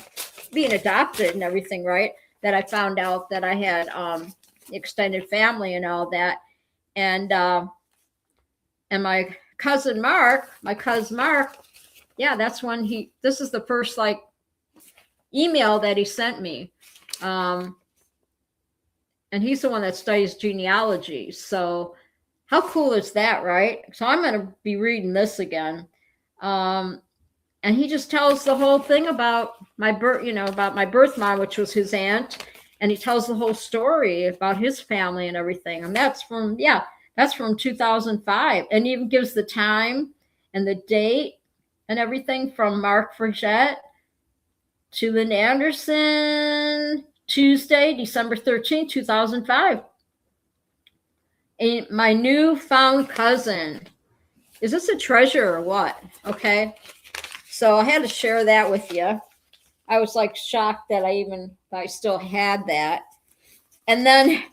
being adopted and everything, right? That I found out that I had extended family and all that. And my cousin Mark, that's when this is the first email that he sent me. And he's the one that studies genealogy. So how cool is that, right? So I'm going to be reading this again. And he just tells the whole thing about my birth mom, which was his aunt. And he tells the whole story about his family and everything. And that's from 2005. And even gives the time and the date and everything from Mark Frigette to Lynn Anderson, Tuesday, December 13th, 2005. And my newfound cousin. Is this a treasure or what? Okay. So I had to share that with you. I was shocked that I still had that. And then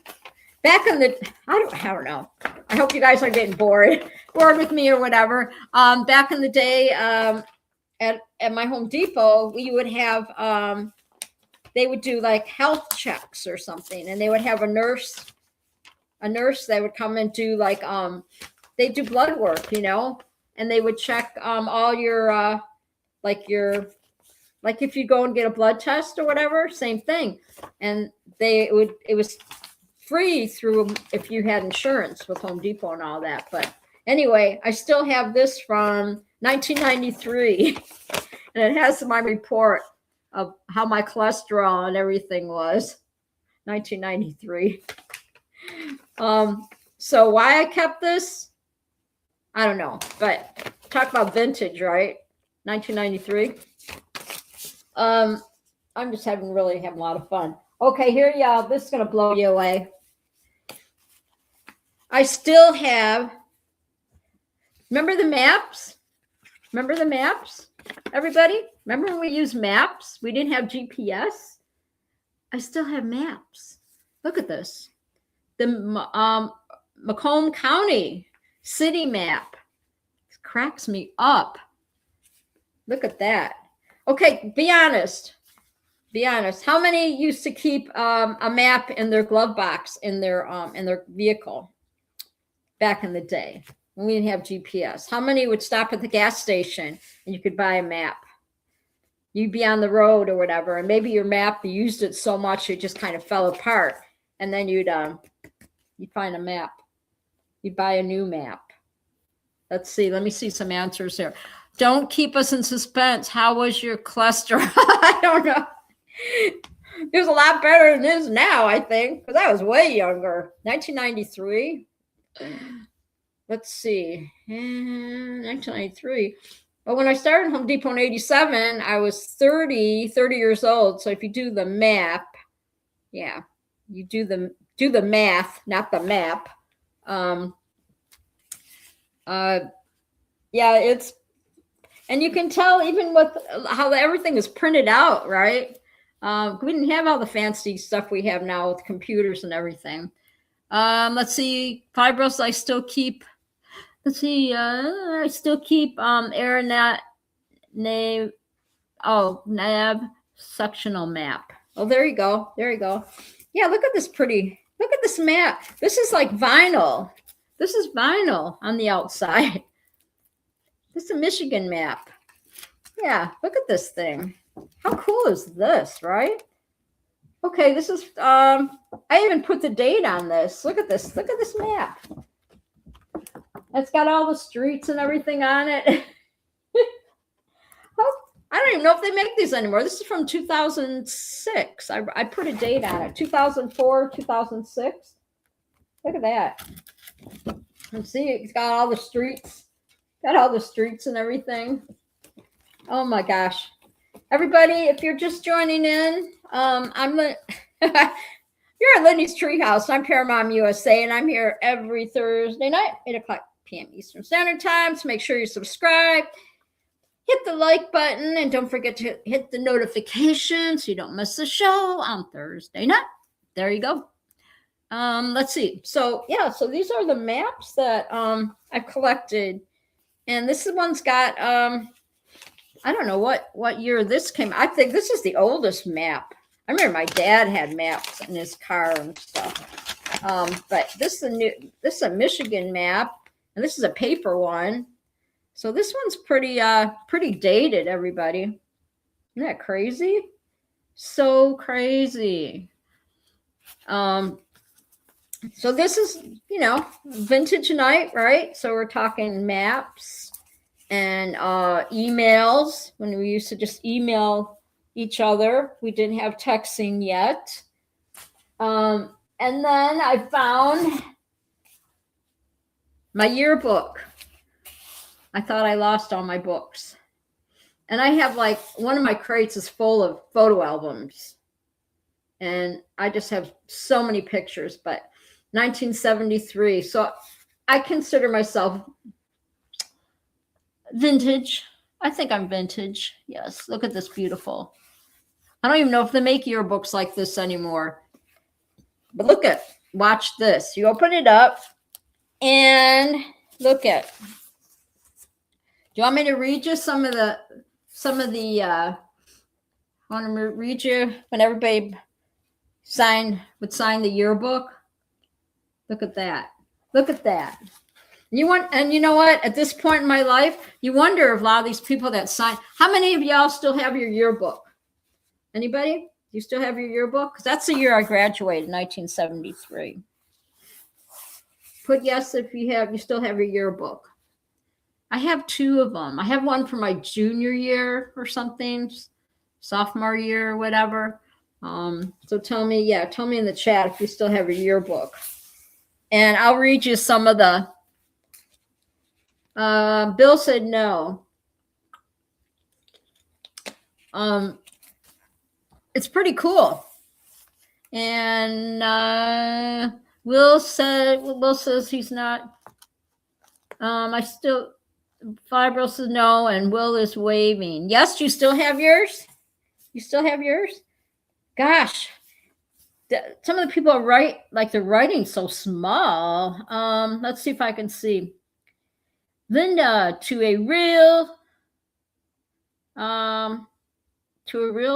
back in I don't know. I hope you guys are getting bored with me or whatever. Back in the day, at my Home Depot, we would have they would do like health checks or something, and they would have a nurse that would come and do like they do blood work, and they would check all your like if you go and get a blood test or whatever, same thing. And it was free through if you had insurance with Home Depot and all that. But anyway, I still have this from 1993 and it has my report of how my cholesterol and everything was. 1993. So why I kept this, I don't know, but talk about vintage, right? 1993. I'm just having a lot of fun. Okay, here y'all, this is gonna blow you away. I still have, remember the maps? Remember the maps? Everybody? Remember when we used maps? We didn't have GPS. I still have maps. Look at this. The Macomb County city map. It cracks me up. Look at that. Okay, be honest. Be honest. How many used to keep a map in their glove box in their vehicle back in the day when we didn't have GPS? How many would stop at the gas station and you could buy a map? You'd be on the road or whatever, and maybe your map, you used it so much it just kind of fell apart, and then you'd find a map. You'd buy a new map. Let's see. Let me see some answers here. Don't keep us in suspense. How was your cholesterol? I don't know. It was a lot better than it is now, I think, because I was way younger. 1993. Let's see. 1993. But when I started Home Depot in 87, I was 30 years old. So if you do the map, yeah, you do the math, not the map. Yeah, it's, and you can tell even with how everything is printed out, right? We didn't have all the fancy stuff we have now with computers and everything. Let's see, fibros, I still keep. Let's see, I still keep AirNav sectional map. Oh, there you go. There you go. Yeah, look at this pretty. Look at this map. This is like vinyl. This is vinyl on the outside. This is a Michigan map. Yeah, look at this thing. How cool is this, right? Okay, this is, I even put the date on this. Look at this. Look at this map. It's got all the streets and everything on it. I don't even know if they make these anymore. This is from 2006. I put a date on it. 2004, 2006. Look at that. And see, it's got all the streets. Got all the streets and everything. Oh my gosh. Everybody, if you're just joining in, you're at Lindy's Treehouse. I'm Paramount USA, and I'm here every Thursday night, 8 o'clock p.m. Eastern Standard Time. So make sure you subscribe, hit the like button, and don't forget to hit the notification so you don't miss the show on Thursday night. There you go. Let's see. So yeah, so these are the maps that I've collected, and this one's got I don't know what year this came. I think this is the oldest map. I remember my dad had maps in his car and stuff. But this is a Michigan map, and this is a paper one. So this one's pretty dated, everybody. Isn't that crazy? So crazy. So this is, vintage night, right? So we're talking maps and emails, when we used to just email each other. We didn't have texting yet. And then I found my yearbook. I thought I lost all my books. And I have one of my crates is full of photo albums. And I just have so many pictures, but 1973. So I consider myself vintage. I think I'm vintage. Yes. Look at this beautiful. I don't even know if they make yearbooks like this anymore. But watch this. You open it up. And look at, do you want me to read you some of the I want to read you when everybody would sign the yearbook? Look at that. Look at that. And you know what? At this point in my life, you wonder if a lot of these people that sign, how many of y'all still have your yearbook? Anybody? You still have your yearbook? Because that's the year I graduated, 1973. Put yes if you still have your yearbook. I have two of them. I have one for my junior year or something, sophomore year or whatever. So tell me in the chat if you still have your yearbook. And I'll read you some of the, Bill said no. It's pretty cool. And Will says he's not. Fibro says no, and Will is waving. Yes, you still have yours? You still have yours? Gosh, some of the people write, like they're writing so small. Let's see if I can see. Linda, to a real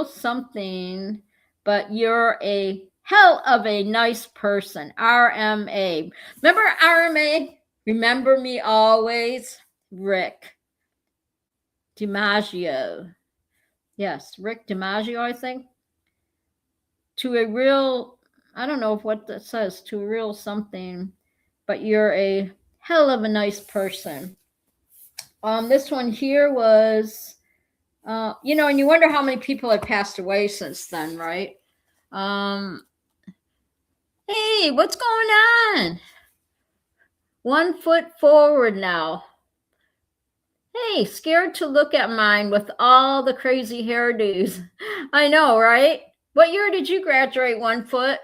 something, but you're a hell of a nice person. RMA. Remember RMA? Remember me always? Rick DiMaggio. Yes, Rick DiMaggio, I think. To a real, I don't know what that says, to a real something, but you're a hell of a nice person. This one here was, and you wonder how many people have passed away since then, right? Hey, what's going on? 1 foot forward now. Hey, scared to look at mine with all the crazy hairdos. I know, right? What year did you graduate, 1 foot?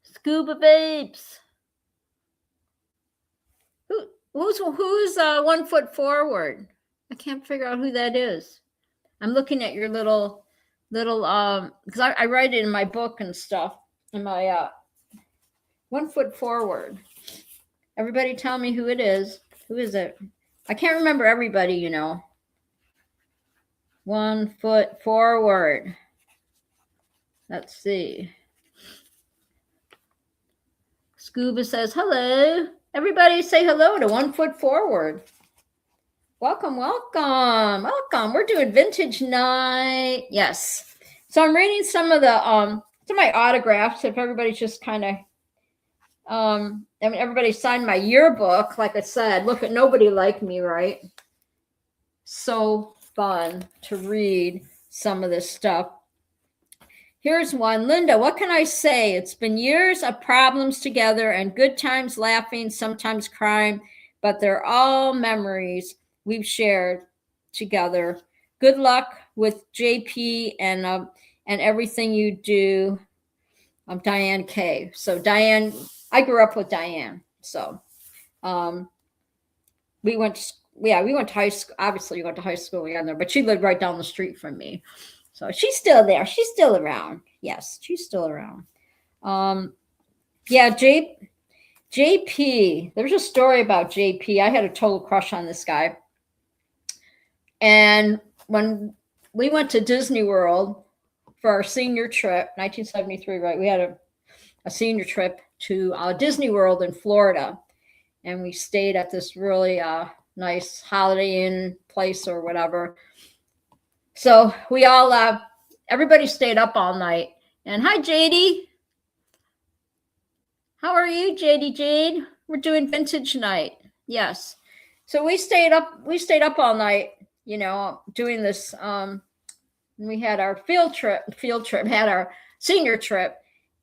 Scuba babes. Who's 1 foot forward? I can't figure out who that is. I'm looking at your little because I write it in my book and stuff. In my 1 foot forward. Everybody tell me who it is. Who is it? I can't remember everybody, 1 foot forward. Let's see. Scuba says hello. Everybody say hello to 1 foot forward. Welcome. We're doing vintage night. Yes. So I'm reading some of my autographs. If everybody's just kind of, everybody signed my yearbook. Like I said, look at nobody like me, right? So fun to read some of this stuff. Here's one. Linda, what can I say? It's been years of problems together and good times laughing, sometimes crying, but they're all memories we've shared together. Good luck with JP and everything you do. I'm Diane K. So Diane, I grew up with Diane. So we went to high school. Obviously, we went to high school together, but she lived right down the street from me. So she's still there. She's still around. Yes, she's still around. JP. There's a story about JP. I had a total crush on this guy. And when we went to Disney World for our senior trip, 1973, right? We had a senior trip to Disney World in Florida. And we stayed at this really nice Holiday Inn place or whatever. So we all, everybody stayed up all night. And hi, JD. How are you, Jade? We're doing vintage night. Yes. So we stayed up all night, doing this. We had our field trip, had our senior trip.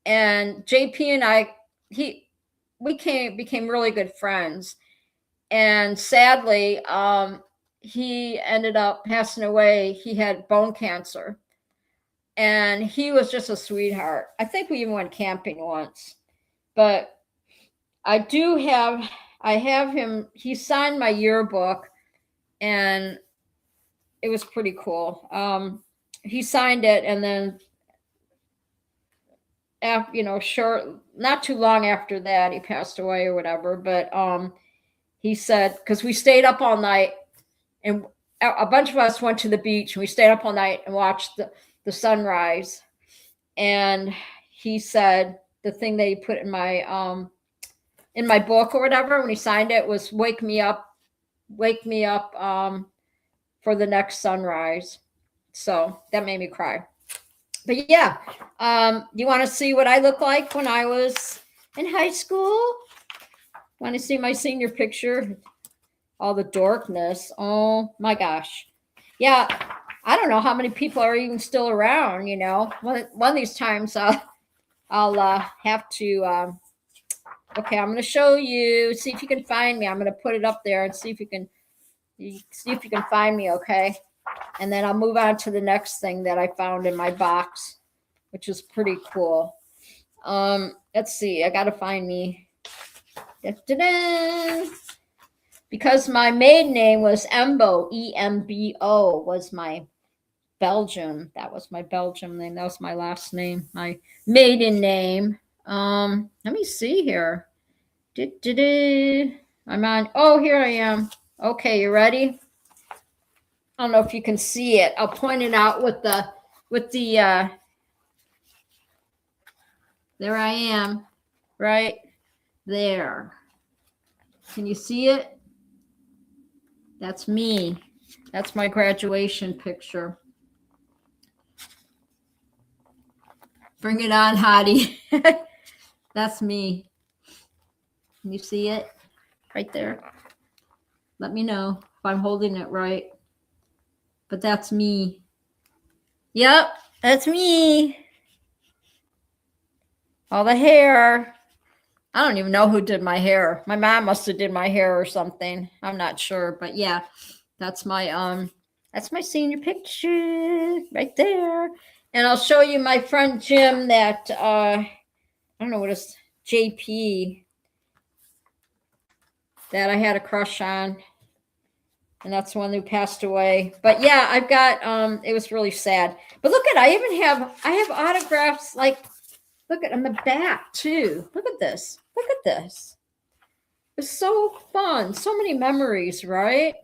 And JP and I, we became really good friends. And sadly, he ended up passing away. He had bone cancer. And he was just a sweetheart. I think we even went camping once. But I have him, he signed my yearbook, and it was pretty cool. He signed it, and then short, not too long after that, he passed away or whatever. But he said, because we stayed up all night, and a bunch of us went to the beach, and we stayed up all night and watched the sunrise. And he said the thing that he put in my book or whatever when he signed it was wake me up for the next sunrise. So that made me cry. But yeah, you want to see what I look like when I was in high school? Want to see my senior picture? All the darkness. Oh my gosh. Yeah, I don't know how many people are even still around. One of these times I'll have to. Okay, I'm going to show you. See if you can find me. I'm going to put it up there and see if you can find me. Okay, and then I'll move on to the next thing that I found in my box, which is pretty cool. Let's see. I got to find me. Da-da-da. Because my maiden name was Embo, E-M-B-O, was my Belgium. That was my Belgium name. That was my last name, my maiden name. Let me see here. I'm on. Oh, here I am. Okay, you ready? I don't know if you can see it. I'll point it out with the there I am, right there. Can you see it? That's me. That's my graduation picture. Bring it on, hottie. That's me. Can you see it? Right there. Let me know if I'm holding it right. But that's me. Yep, that's me. All the hair. I don't even know who did my hair. My mom must have did my hair or something. I'm not sure, but yeah, that's my senior picture right there. And I'll show you my friend Jim that I don't know what is JP that I had a crush on. And that's the one who passed away. But yeah, I've got it was really sad. But look at I have autographs like look at on the back too. Look at this. Look at this. It's so fun. So many memories, right?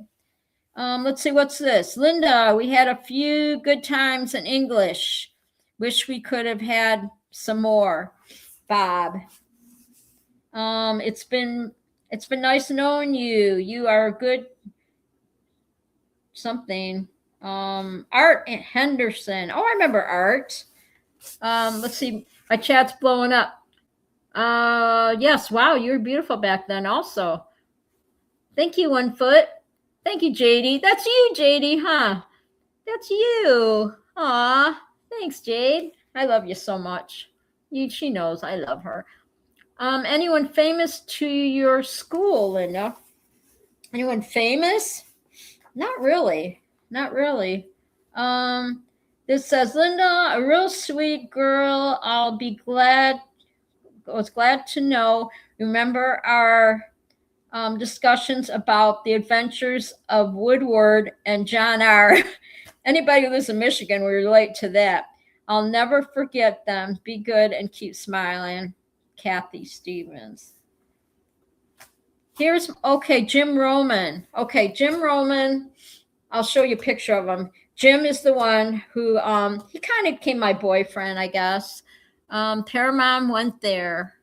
Let's see, what's this? Linda, we had a few good times in English. Wish we could have had some more. Bob. It's been nice knowing you. You are a good something. Art Henderson. Oh, I remember Art. Let's see. My chat's blowing up. Yes. Wow, you were beautiful back then also. Thank you, 1 foot. Thank you, JD. That's you, JD, huh? That's you. Aw, thanks, Jade. I love you so much. She knows I love her. Anyone famous to your school, Linda? Anyone famous? Not really. Not really. This says, Linda, a real sweet girl. Was glad to know. Remember our discussions about the adventures of Woodward and John R. Anybody who lives in Michigan will relate to that. I'll never forget them. Be good and keep smiling. Kathy Stevens. Jim Roman. Okay, Jim Roman. I'll show you a picture of him. Jim is the one who, he kind of became my boyfriend, I guess. Paramount went there.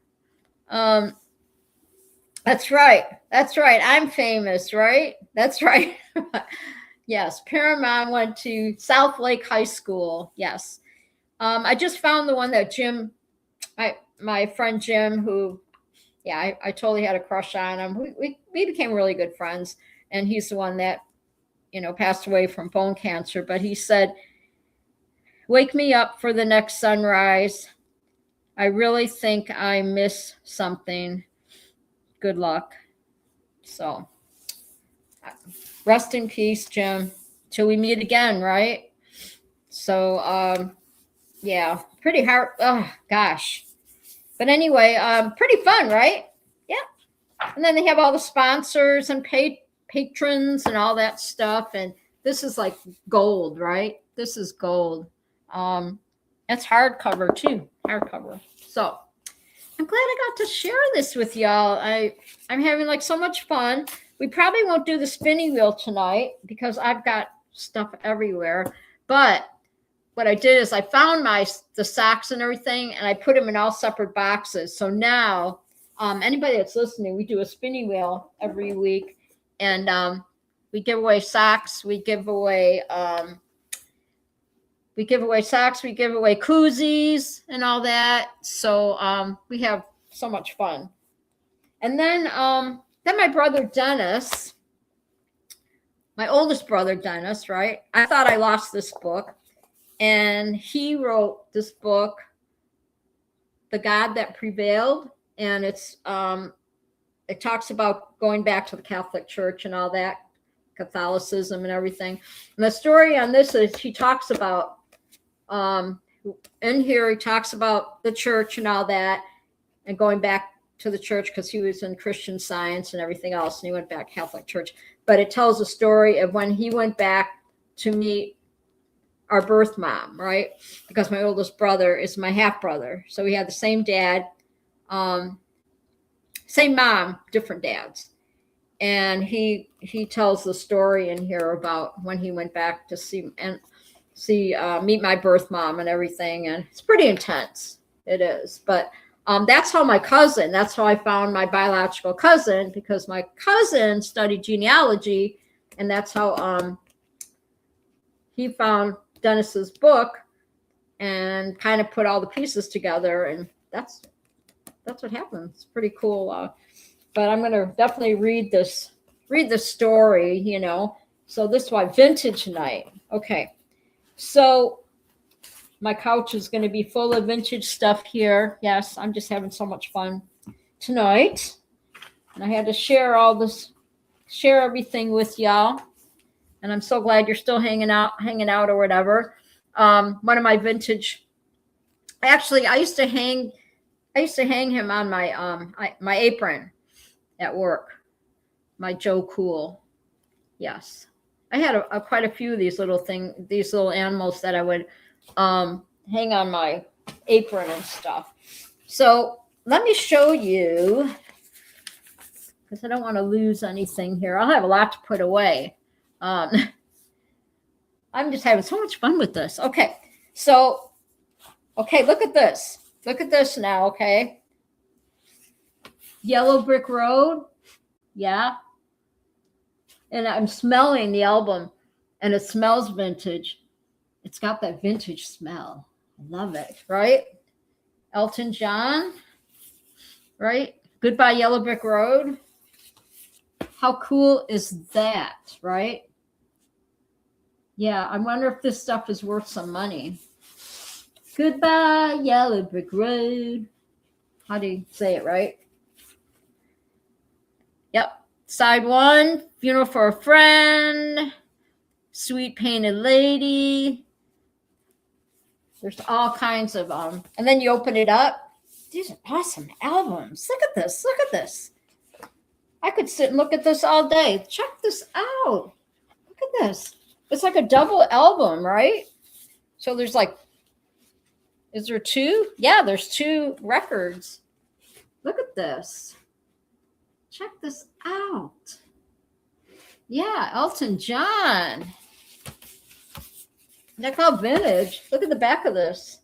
That's right. That's right. I'm famous, right? That's right. Yes, Paramount went to South Lake High School. Yes. I just found the one that Jim, my friend Jim, who, yeah, I totally had a crush on him. We became really good friends. And he's the one that, passed away from bone cancer. But he said, wake me up for the next sunrise. I really think I miss something. Good luck. So, rest in peace, Jim. Till we meet again, right? So, yeah, pretty hard. Oh, gosh. But anyway, pretty fun, right? Yeah. And then they have all the sponsors and patrons and all that stuff. And this is like gold, right? This is gold. It's hardcover too. Hardcover. So I'm glad I got to share this with y'all. I'm having like so much fun. We probably won't do the spinning wheel tonight because I've got stuff everywhere. But what I did is I found the socks and everything, and I put them in all separate boxes. So now, anybody that's listening, we do a spinning wheel every week, and we give away socks. We give away socks. We give away koozies and all that. So we have so much fun. And then my brother Dennis, my oldest brother Dennis, right? I thought I lost this book. And he wrote this book, The God That Prevailed. And it talks about going back to the Catholic Church and all that, Catholicism and everything. And the story on this is he talks about, in here, he talks about the church and all that, and going back to the church because he was in Christian Science and everything else. And he went back Catholic Church. But it tells a story of when he went back to meet our birth mom, right? Because my oldest brother is my half brother. So we had the same dad, same mom, different dads. And he tells the story in here about when he went back to meet my birth mom and everything. And it's pretty intense. It is. But that's how I found my biological cousin, because my cousin studied genealogy, and that's how he found Dennis's book and kind of put all the pieces together, and that's what happened. It's pretty cool. But I'm going to definitely read the story, you know. So this is why vintage night. Okay. So my couch is going to be full of vintage stuff here. Yes, I'm just having so much fun tonight. And I had to share everything with y'all. And I'm so glad you're still hanging out or whatever. One of my vintage, actually, I used to hang him on my apron at work. My Joe Cool. Yes. I had quite a few of these little animals that I would hang on my apron and stuff. So let me show you, because I don't want to lose anything here. I'll have a lot to put away. I'm just having so much fun with this. Okay. So, look at this. Look at this now. Okay. Yellow Brick Road. Yeah. And I'm smelling the album, and it smells vintage. It's got that vintage smell. I love it. Right. Elton John. Right. Goodbye Yellow Brick Road. How cool is that? Right. Yeah, I wonder if this stuff is worth some money. Goodbye, Yellow Brick Road. How do you say it, right? Yep. Side 1, Funeral for a Friend, Sweet Painted Lady. There's all kinds of and then you open it up. These are awesome albums. Look at this. Look at this. I could sit and look at this all day. Check this out. Look at this. It's like a double album, right? So there's is there 2? Yeah, there's 2 records. Look at this. Check this out. Yeah, Elton John. They're called vintage. Look at the back of this.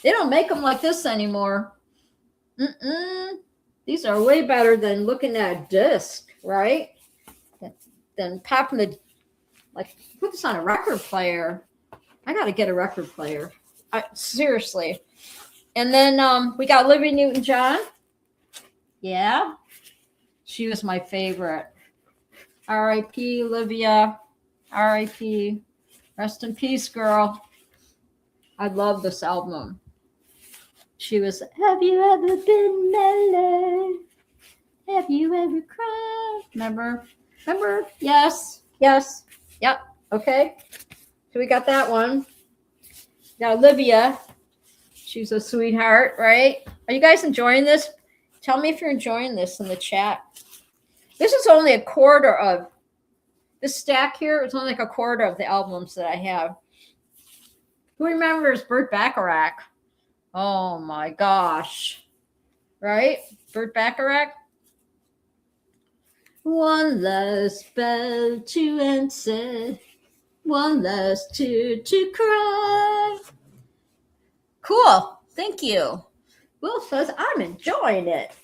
They don't make them like this anymore. These are way better than looking at a disc, right? Than popping put this on a record player. I got to get a record player. Seriously. And then we got Olivia Newton-John. Yeah. She was my favorite. R.I.P. Olivia. R.I.P. Rest in peace, girl. I love this album. She was, have you ever been mellow? Have you ever cried? Remember? Yes. Yep. Okay. So we got that one. Got Olivia. She's a sweetheart, right? Are you guys enjoying this? Tell me if you're enjoying this in the chat. This is only a quarter of this stack here. It's only like a quarter of the albums that I have. Who remembers Burt Bacharach? Oh my gosh. Right? Burt Bacharach? One last bell to answer, one last tear to cry. Cool. Thank you. Will says, I'm enjoying it.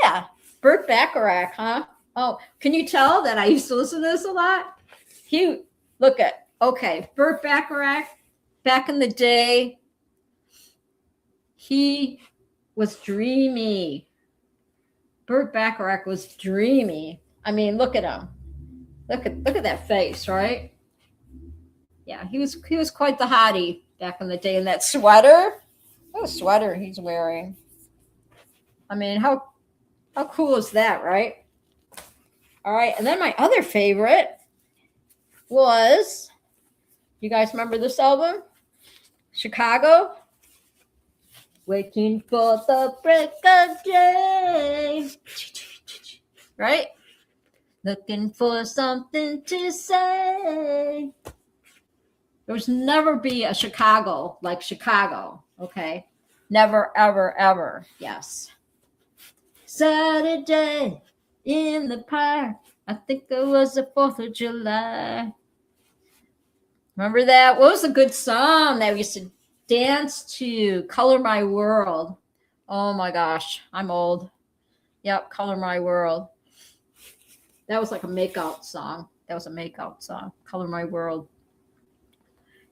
Yeah. Burt Bacharach, huh? Oh, can you tell that I used to listen to this a lot? Okay, Burt Bacharach, back in the day, he was dreamy. Burt Bacharach was dreamy. I mean, look at him. Look at that face, right? Yeah, he was quite the hottie back in the day in that sweater. What sweater he's wearing. I mean, how cool is that, right? All right, and then my other favorite was, you guys remember this album? Chicago? Waiting for the break of day. Right? Looking for something to say. There was never be a Chicago like Chicago, okay? Never, ever, ever. Yes. Saturday in the park. I think it was the 4th of July. Remember that? What was a good song that we used to dance to? Color My World. Oh my gosh, I'm old. Yep, Color My World. That was like a makeout song. Color My World.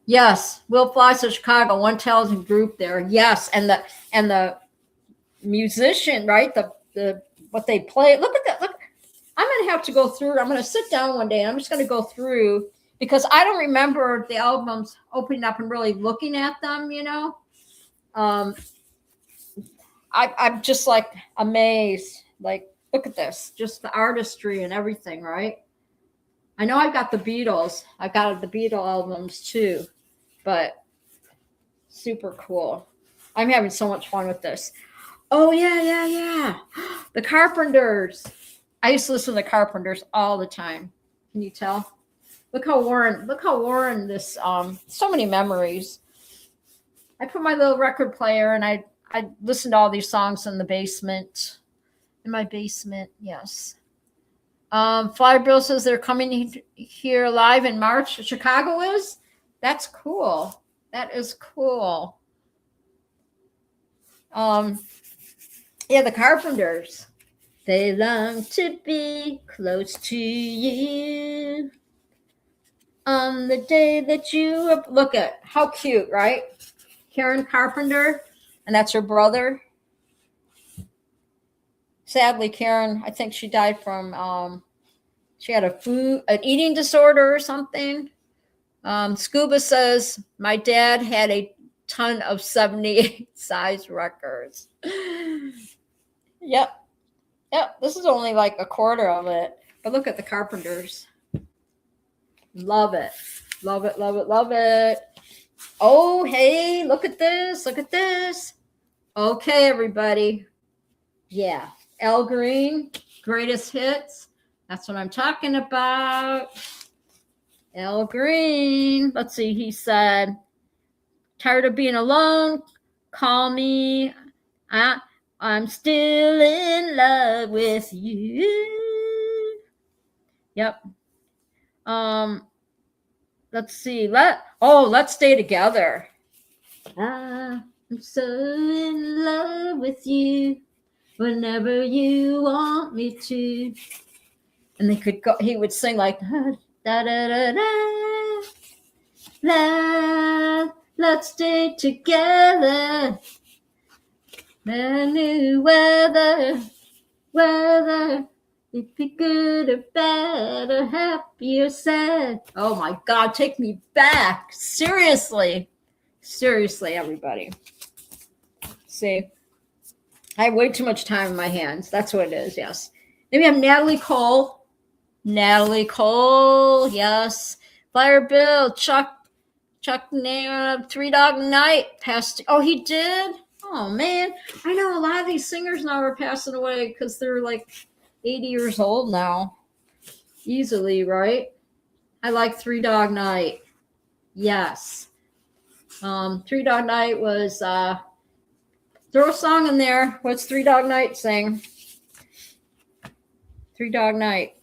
Yes, Will Flies to Chicago, one talented group there. Yes, and the musician, right? The what they play. Look at that. Look, I'm gonna have to go through. I'm gonna sit down one day. And I'm just gonna go through because I don't remember the albums opening up and really looking at them. You know, I'm just like amazed. Like, look at this, just the artistry and everything, right? I know I've got the Beatles. I've got the Beatle albums too, but super cool. I'm having so much fun with this. Oh yeah. The Carpenters. I used to listen to the Carpenters all the time. Can you tell? Look how worn this so many memories. I put my little record player and I listened to all these songs in the basement. In my basement, yes. Flyer Bill says they're coming here live in March. Chicago is? That's cool. That is cool. Yeah, the Carpenters. They long to be close to you. On the day that you look at how cute, right? Karen Carpenter, and that's her brother. Sadly, Karen, I think she died from she had an eating disorder or something. Scuba says my dad had a ton of 78 size records. Yep. This is only like a quarter of it, but look at the Carpenters. Love it. Oh, hey, look at this. Okay, everybody. Yeah. Al Green, greatest hits. That's what I'm talking about. Al Green. Let's see. He said, tired of being alone. Call me. I'm still in love with you. Yep. Let's see. Let's stay together. I'm so in love with you. Whenever you want me to. And he would sing like da da da da da. Let's stay together. The new weather. If you're good or bad or happy or sad. Oh my God, take me back. Seriously, everybody. See. I have way too much time in my hands. That's what it is, yes. Then we have Natalie Cole. Yes. Flyer Bill, Chuck named 3 Dog Night passed. Oh, he did? Oh, man. I know a lot of these singers now are passing away because they're like 80 years old now. Easily, right? I like 3 Dog Night. Yes. Three Dog Night was throw a song in there. What's Three Dog Night sing? Three Dog Night.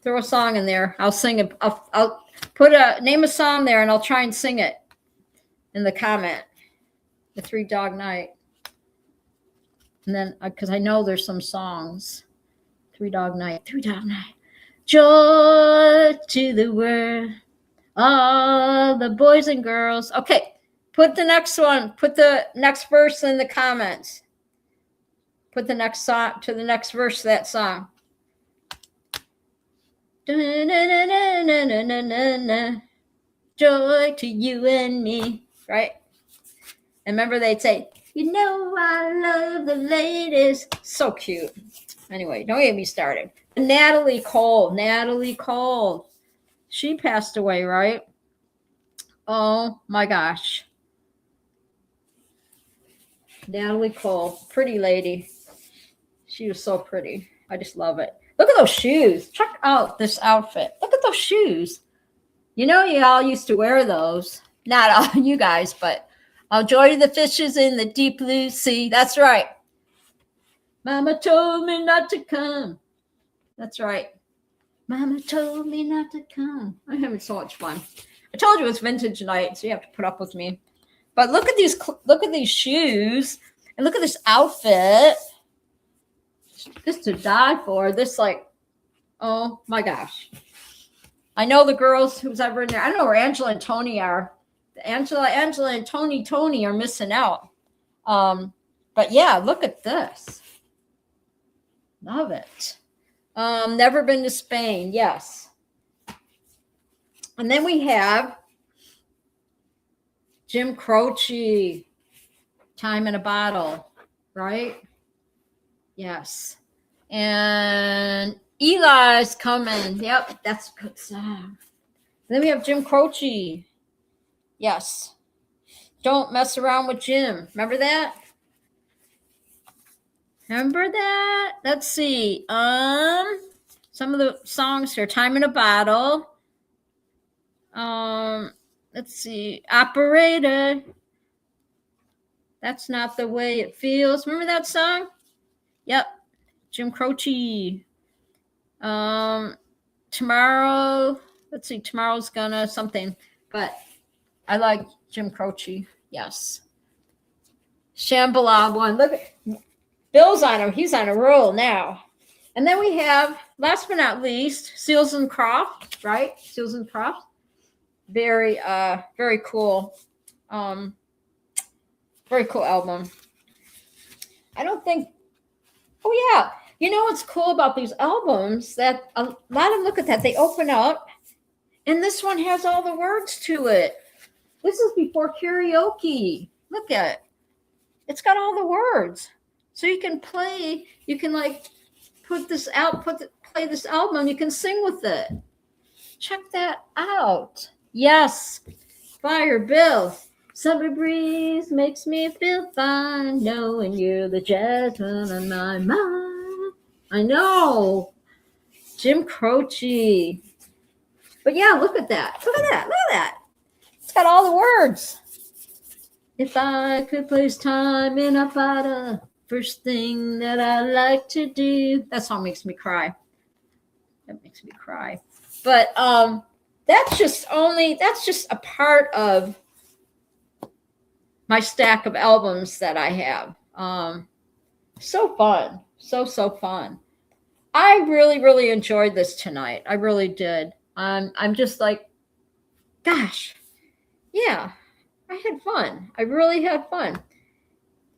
Throw a song in there. I'll sing it. I'll put name a song there, and I'll try and sing it in the comment. The Three Dog Night. And then, because I know there's some songs. Three Dog Night. Three Dog Night. Joy to the world, all the boys and girls. Okay, put the next one. Put the next verse in the comments. Put the next song to the next verse of that song. Joy to you and me, right? And remember, they'd say, "You know I love the ladies." So cute. Anyway, don't get me started. Natalie Cole. She passed away, right? Oh my gosh. Natalie Cole, pretty lady. She was so pretty. I just love it. Look at those shoes. Check out this outfit. Look at those shoes. You know, you all used to wear those. Not all you guys, but joy to the fishes in the deep blue sea. That's right. Mama told me not to come. That's right. Mama told me not to come. I'm having so much fun. I told you it's vintage night, so you have to put up with me. But look at these shoes, and look at this outfit. This to die for. This oh my gosh. I know the girls who's ever in there. I don't know where Angela and Tony are. Angela and Tony are missing out. But yeah, look at this. Love it. Never been to Spain. Yes. And then we have Jim Croce, Time in a Bottle, right? Yes. And Eli's Coming. Yep, that's a good song. Then we have Jim Croce. Yes. Don't Mess Around with Jim. Remember that? Remember that? Let's see. Some of the songs here. Time in a Bottle. Let's see. Operator. That's Not the Way It Feels. Remember that song? Yep. Jim Croce. Tomorrow. Let's see. Tomorrow's Gonna something. But I like Jim Croce. Yes. Shambhala one. Look at Bill's on him. He's on a roll now. And then we have, last but not least, Seals and Crofts, right? Seals and Crofts. Very, very cool. Very cool album. I don't think, oh yeah. You know what's cool about these albums? That a lot of, look at that, they open up, and this one has all the words to it. This is before karaoke. Look at it. It's got all the words. So you can play, you can put this out, play this album, you can sing with it. Check that out. Yes. Fire Bill. Summer breeze makes me feel fine, knowing you're the jasmine on my mind. I know. Jim Croce. But yeah, look at that. Look at that. Look at that. It's got all the words. If I could place time in a bottle, first thing that I like to do. That song makes me cry. That makes me cry. But that's just a part of my stack of albums that I have. So fun. So fun. I really, really enjoyed this tonight. I really did. I'm just like, gosh, yeah, I had fun. I really had fun.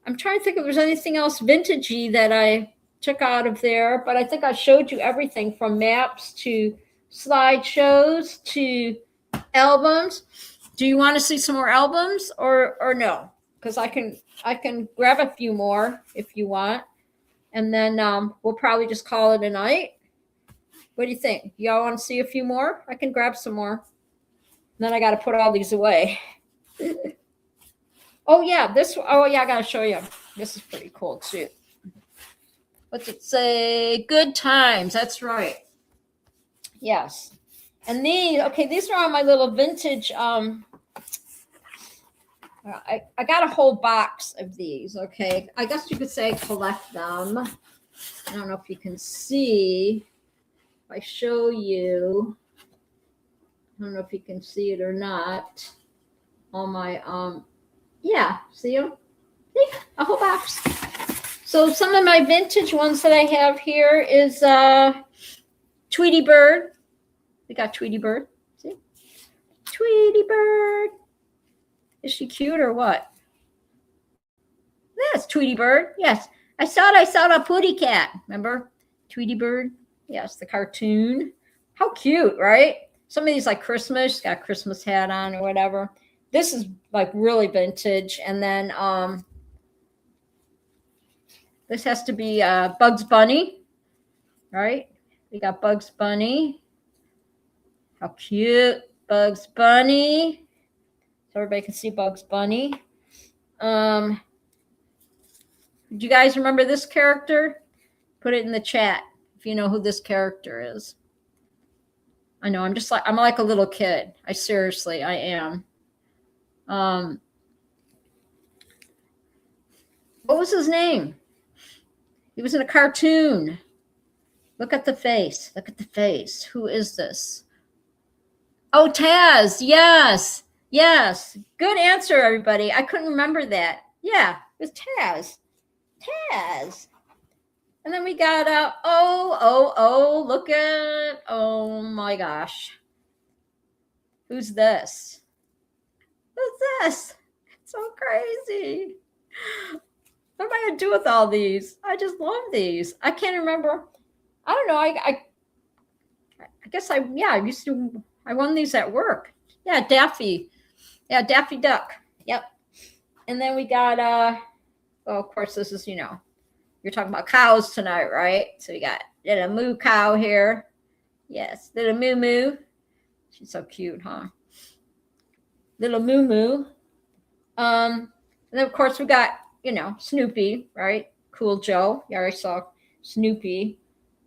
I'm trying to think if there's anything else vintagey that I took out of there, but I think I showed you everything from maps to slideshows to albums. Do you want to see some more albums or no? Because I can grab a few more if you want, and then we'll probably just call it a night. What do you think? Y'all want to see a few more? I can grab some more. Then I got to put all these away. Oh yeah, I got to show you. This is pretty cool too. What's it say? Good Times. That's right. Yes. And these are on my little vintage I got a whole box of these. Okay, I guess you could say collect them. I don't know if you can see. If I show you, I don't know if you can see it or not. All my yeah, see them? See, a whole box. So some of my vintage ones that I have here is Tweety Bird. We got Tweety Bird. See? Tweety Bird. Is she cute or what? That's Tweety Bird. Yes. I saw a putty cat. Remember? Tweety Bird. Yes, the cartoon. How cute, right? Some of these like Christmas, she's got a Christmas hat on or whatever. This is like really vintage. And then this has to be Bugs Bunny, right? We got Bugs Bunny. How cute. Bugs Bunny. So everybody can see Bugs Bunny. Do you guys remember this character? Put it in the chat if you know who this character is. I know I'm like a little kid. I am. What was his name? He was in a cartoon. Look at the face. Look at the face. Who is this? Oh, Taz. Yes. Yes. Good answer, everybody. I couldn't remember that. Yeah, it was Taz. Taz. And then we got look at, oh my gosh. Who's this? Who's this? It's so crazy. What am I going to do with all these? I just love these. I can't remember. I don't know. I guess I won these at work. Yeah, Daffy. Yeah, Daffy Duck. Yep. And then we got, well, of course, this is, you're talking about cows tonight, right? So we got little moo cow here. Yes, little moo moo. She's so cute, huh? Little moo moo. And then, of course, we got, Snoopy, right? Cool Joe. You already saw Snoopy.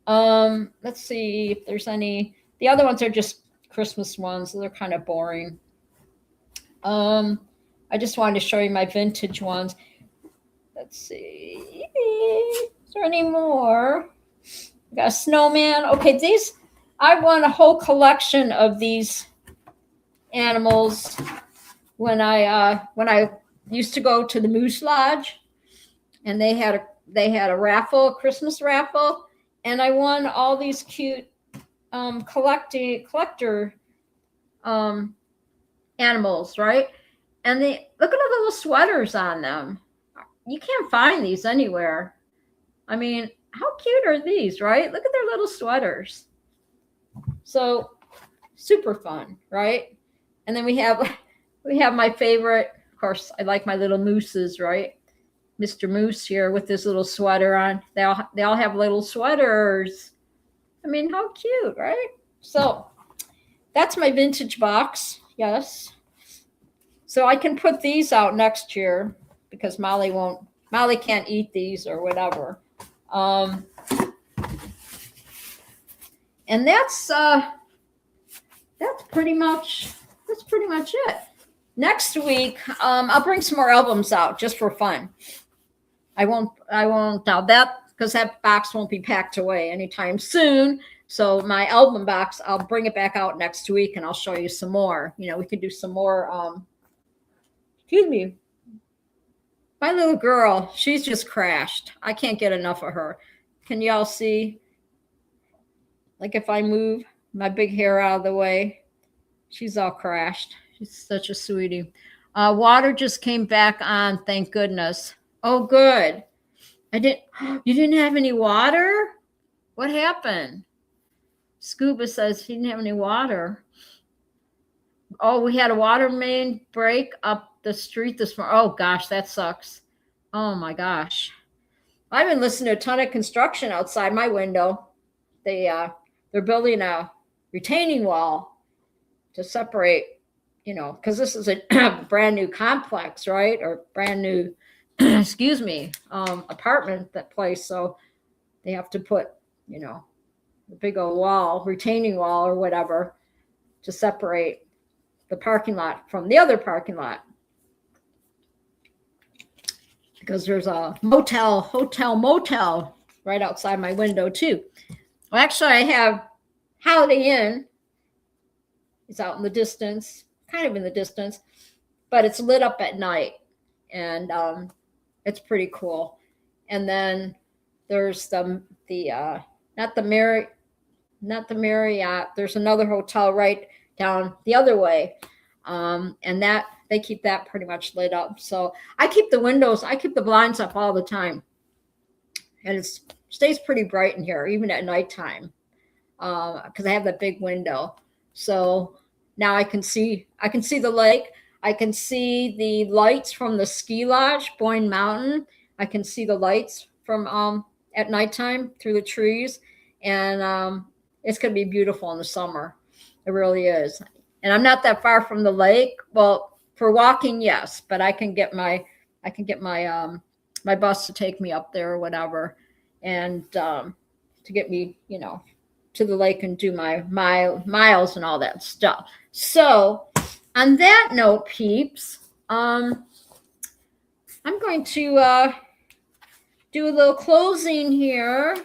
Let's see if there's any. The other ones are just Christmas ones. So they're kind of boring. I just wanted to show you my vintage ones. Let's see. Is there any more? We got a snowman. Okay, I won a whole collection of these animals when I used to go to the Moose Lodge, and they had a raffle, a Christmas raffle, and I won all these cute collector animals, right? And look at the little sweaters on them. You can't find these anywhere. I mean, how cute are these, right? Look at their little sweaters. So super fun, right? And then we have my favorite, of course, I like my little mooses, right? Mr. Moose here with this little sweater on. They all have little sweaters. I mean, how cute, right? So that's my vintage box. Yes. So I can put these out next year because Molly can't eat these or whatever. And that's pretty much it. Next week, I'll bring some more albums out just for fun. I won't that because that box won't be packed away anytime soon. So my album box, I'll bring it back out next week and I'll show you some more. We can do some more. Excuse me. My little girl, she's just crashed. I can't get enough of her. Can y'all see? Like if I move my big hair out of the way, she's all crashed. She's such a sweetie. Water just came back on, thank goodness. Oh, good. You didn't have any water? What happened? Scuba says he didn't have any water. Oh, we had a water main break up the street this morning. Oh gosh, that sucks. Oh my gosh. I've been listening to a ton of construction outside my window. They're building a retaining wall to separate, because this is a brand new complex, right? Or brand new, excuse me, apartment place. So they have to put, a big old wall, retaining wall or whatever to separate the parking lot from the other parking lot. because there's a motel right outside my window too. Well, actually, I have Holiday Inn. It's out in the distance, kind of in the distance, but it's lit up at night, and it's pretty cool. And then there's the not the Marriott. There's another hotel right down the other way, and that they keep that pretty much lit up. So I keep the blinds up all the time, and it stays pretty bright in here even at nighttime because I have that big window. So now I can see the lake. I can see the lights from the ski lodge, Boyne Mountain. I can see the lights from at nighttime through the trees, and it's going to be beautiful in the summer. It really is. And I'm not that far from the lake. Well, for walking, yes, but I can get my my bus to take me up there or whatever, and to get me, to the lake and do my miles and all that stuff. So, on that note, peeps, I'm going to do a little closing here.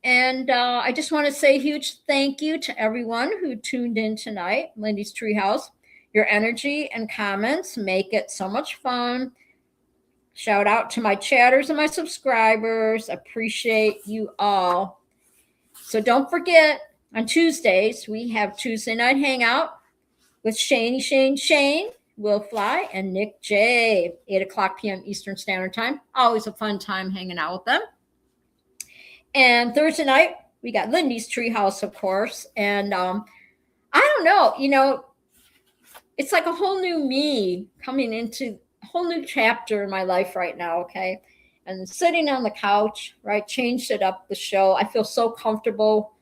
And I just want to say a huge thank you to everyone who tuned in tonight, Lindy's Treehouse. Your energy and comments make it so much fun. Shout out to my chatters and my subscribers. Appreciate you all. So don't forget, on Tuesdays, we have Tuesday Night Hangout with Shane, Will Fly, and Nick J. 8 o'clock p.m. Eastern Standard Time. Always a fun time hanging out with them. And Thursday night, we got Lindy's Treehouse, of course. And I don't know, it's like a whole new me coming into a whole new chapter in my life right now, okay? And sitting on the couch, right, changed it up the show. I feel so comfortable.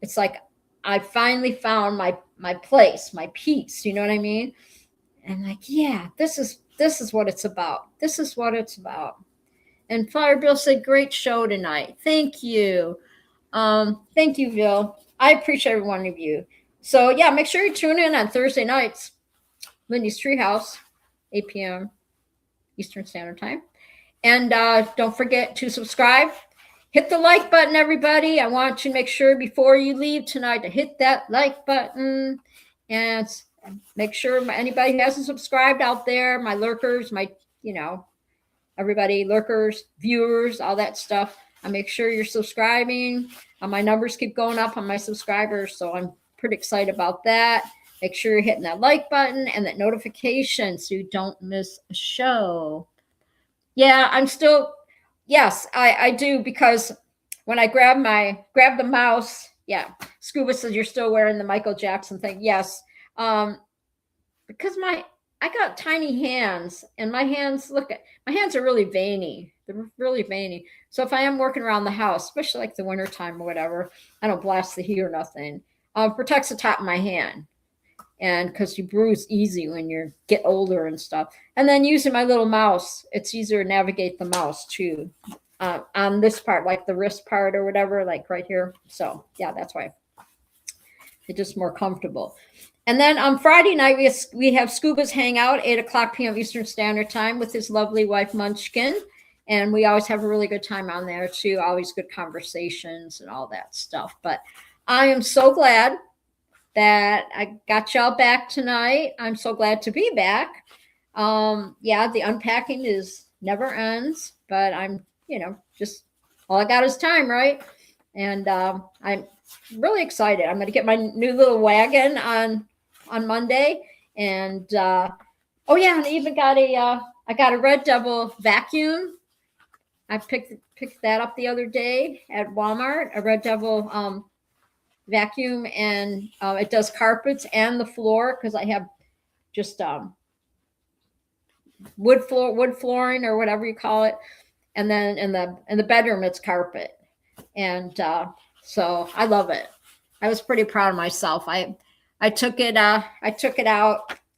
It's like I finally found my place, my peace, you know what I mean? And like, yeah, this is what it's about. This is what it's about. And Flyer Bill said, great show tonight. Thank you. Thank you, Bill. I appreciate every one of you. So, yeah, make sure you tune in on Thursday nights, Lindy's Treehouse, 8 p.m. Eastern Standard Time. And don't forget to subscribe. Hit the like button, everybody. I want you to make sure before you leave tonight to hit that like button. And make sure anybody who hasn't subscribed out there, my lurkers, everybody, lurkers, viewers, all that stuff. I make sure you're subscribing. My numbers keep going up on my subscribers, so I'm pretty excited about that. Make sure you're hitting that like button and that notification so you don't miss a show. Yeah, I'm still, yes, I do, because when I grab the mouse, yeah, Scuba says you're still wearing the Michael Jackson thing. Yes, because I got tiny hands, and my hands are really veiny. They're really veiny. So if I am working around the house, especially like the wintertime or whatever, I don't blast the heat or nothing. Protects the top of my hand. And because you bruise easy when you get older and stuff. And then using my little mouse, it's easier to navigate the mouse too. On this part, like the wrist part or whatever, like right here. So yeah, that's why it's just more comfortable. And then on Friday night, we have Scuba's Hangout, 8 o'clock p.m. Eastern Standard Time with his lovely wife, Munchkin. And we always have a really good time on there, too. Always good conversations and all that stuff. But I am so glad that I got y'all back tonight. I'm so glad to be back. Yeah, the unpacking never ends. But I'm, just all I got is time, right? And I'm really excited. I'm going to get my new little wagon on Monday, and and I even got I got a Red Devil vacuum. I picked that up the other day at Walmart, a Red Devil vacuum, and it does carpets and the floor, because I have just wood flooring or whatever you call it, and then in the bedroom it's carpet, and so I love it. I was pretty proud of myself. I took it out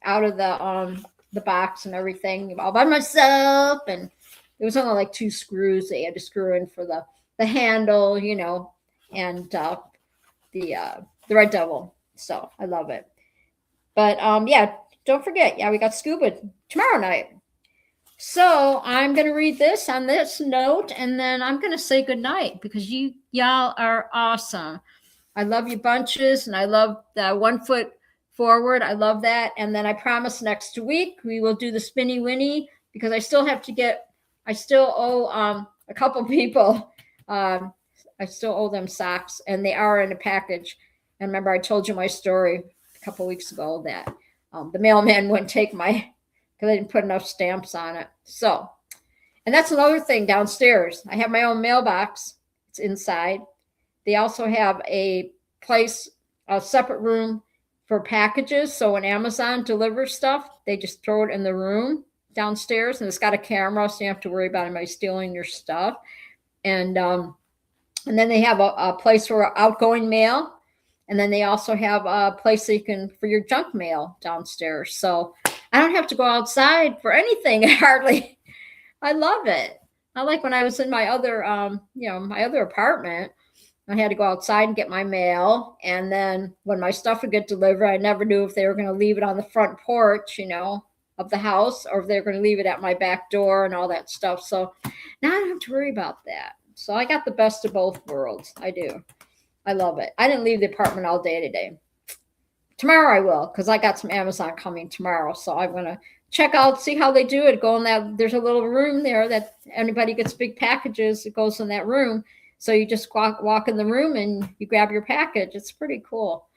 of the box and everything all by myself, and it was only like 2 screws that you had to screw in for the handle, and the Red Devil. So I love it. But yeah, don't forget, yeah, we got Scuba tomorrow night. So I'm going to read this on this note, and then I'm going to say goodnight because y'all are awesome. I love you bunches, and I love the 1 foot forward. I love that. And then I promise next week we will do the spinny winnie because I still owe a couple people. I still owe them socks, and they are in a package. And remember, I told you my story a couple weeks ago that the mailman wouldn't take because I didn't put enough stamps on it. So, and that's another thing downstairs. I have my own mailbox. It's inside. They also have a separate room for packages. So when Amazon delivers stuff, they just throw it in the room downstairs, and it's got a camera, so you don't have to worry about anybody stealing your stuff. And then they have a place for outgoing mail, and then they also have a place that you can for your junk mail downstairs. So I don't have to go outside for anything hardly. I love it. I like when I was in my other apartment. I had to go outside and get my mail. And then when my stuff would get delivered, I never knew if they were going to leave it on the front porch, of the house, or if they were going to leave it at my back door and all that stuff. So now I don't have to worry about that. So I got the best of both worlds. I do. I love it. I didn't leave the apartment all day today. Tomorrow I will, because I got some Amazon coming tomorrow. So I'm going to check out, see how they do it. Go in that. There's a little room there that anybody gets big packages. It goes in that room. So you just walk in the room and you grab your package. It's pretty cool.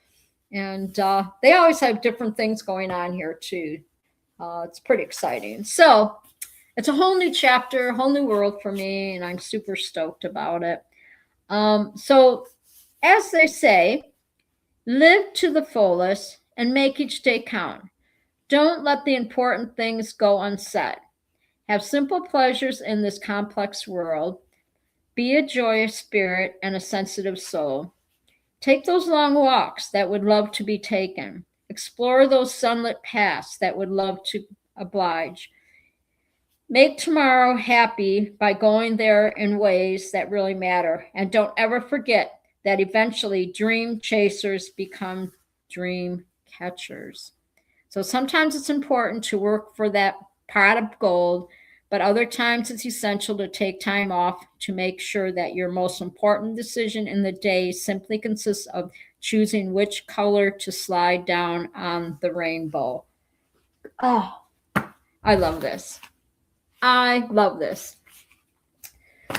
And they always have different things going on here too. It's pretty exciting. So it's a whole new chapter, a whole new world for me, and I'm super stoked about it. So as they say, live to the fullest and make each day count. Don't let the important things go unsaid. Have simple pleasures in this complex world. Be a joyous spirit and a sensitive soul. Take those long walks that would love to be taken. Explore those sunlit paths that would love to oblige. Make tomorrow happy by going there in ways that really matter. And don't ever forget that eventually dream chasers become dream catchers. So sometimes it's important to work for that pot of gold, but other times it's essential to take time off to make sure that your most important decision in the day simply consists of choosing which color to slide down on the rainbow. Oh, I love this. I love this.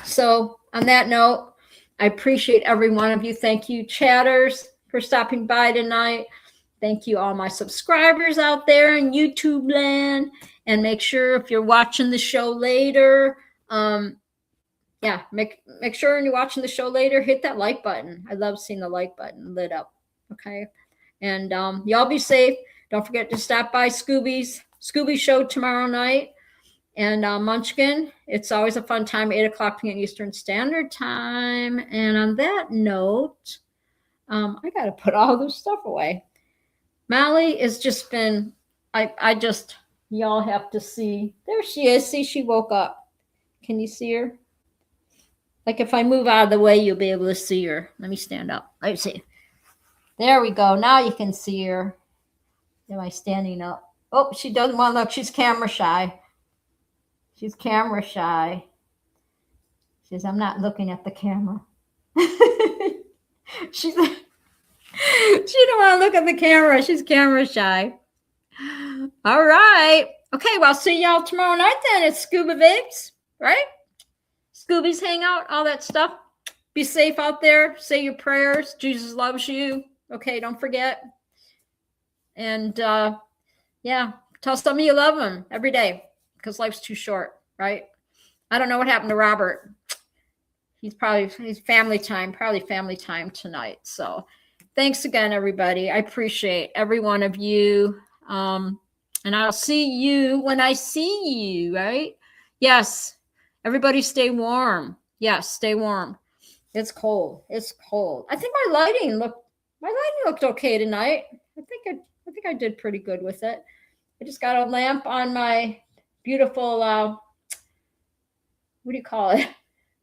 So on that note, I appreciate every one of you. Thank you, chatters, for stopping by tonight. Thank you, all my subscribers out there in YouTube land. And make sure if you're watching the show later, make sure when you're watching the show later, hit that like button. I love seeing the like button lit up. Okay. And y'all be safe. Don't forget to stop by Scooby's show tomorrow night. And Munchkin, it's always a fun time, 8:00 p.m. Eastern Standard Time. And on that note, I got to put all this stuff away. Molly has just been, y'all have to see. There she is. See, she woke up. Can you see her? Like if I move out of the way, you'll be able to see her. Let me stand up. Let me see. There we go. Now you can see her. Am I standing up? Oh, she doesn't want to look. She's camera shy. She's camera shy. She says, I'm not looking at the camera. She don't want to look at the camera. She's camera shy. All right. Okay, well, I'll see y'all tomorrow night then. It's Scuba Babes, right? Scooby's Hangout, all that stuff. Be safe out there. Say your prayers. Jesus loves you. Okay, don't forget. And, tell somebody you love them every day because life's too short, right? I don't know what happened to Robert. He's family time tonight. So thanks again, everybody. I appreciate every one of you. And I'll see you when I see you, right? Yes. Everybody stay warm. Yes, stay warm. It's cold. It's cold. I think my lighting looked okay tonight. I think I did pretty good with it. I just got a lamp on my beautiful what do you call it?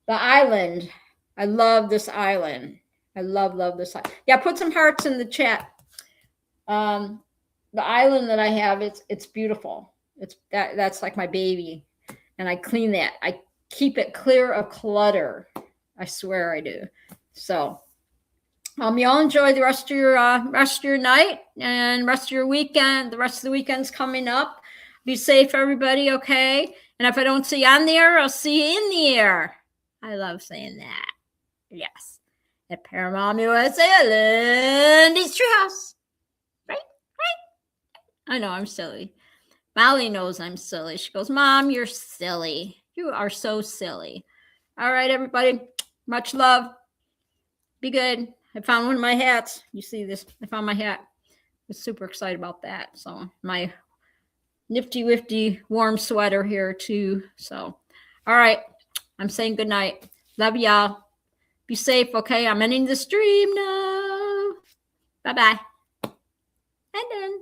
The island. I love this island. I love this island. Yeah, put some hearts in the chat. The island that I have, it's beautiful. That's like my baby. and I clean that. I keep it clear of clutter. I swear I do. So y'all enjoy the rest of your night and rest of your weekend. The rest of the weekend's coming up. Be safe, everybody, okay? And if I don't see you on the air, I'll see you in the air. I love saying that. Yes. At Paramount USA, Lindy's Treehouse. Right? I know, I'm silly. Molly knows I'm silly. She goes, Mom, you're silly. You are so silly. All right, everybody. Much love. Be good. I found one of my hats. You see this? I found my hat. I was super excited about that. So my nifty wifty warm sweater here too. So, all right. I'm saying good night. Love y'all. Be safe, okay? I'm ending the stream now. Bye-bye. And then.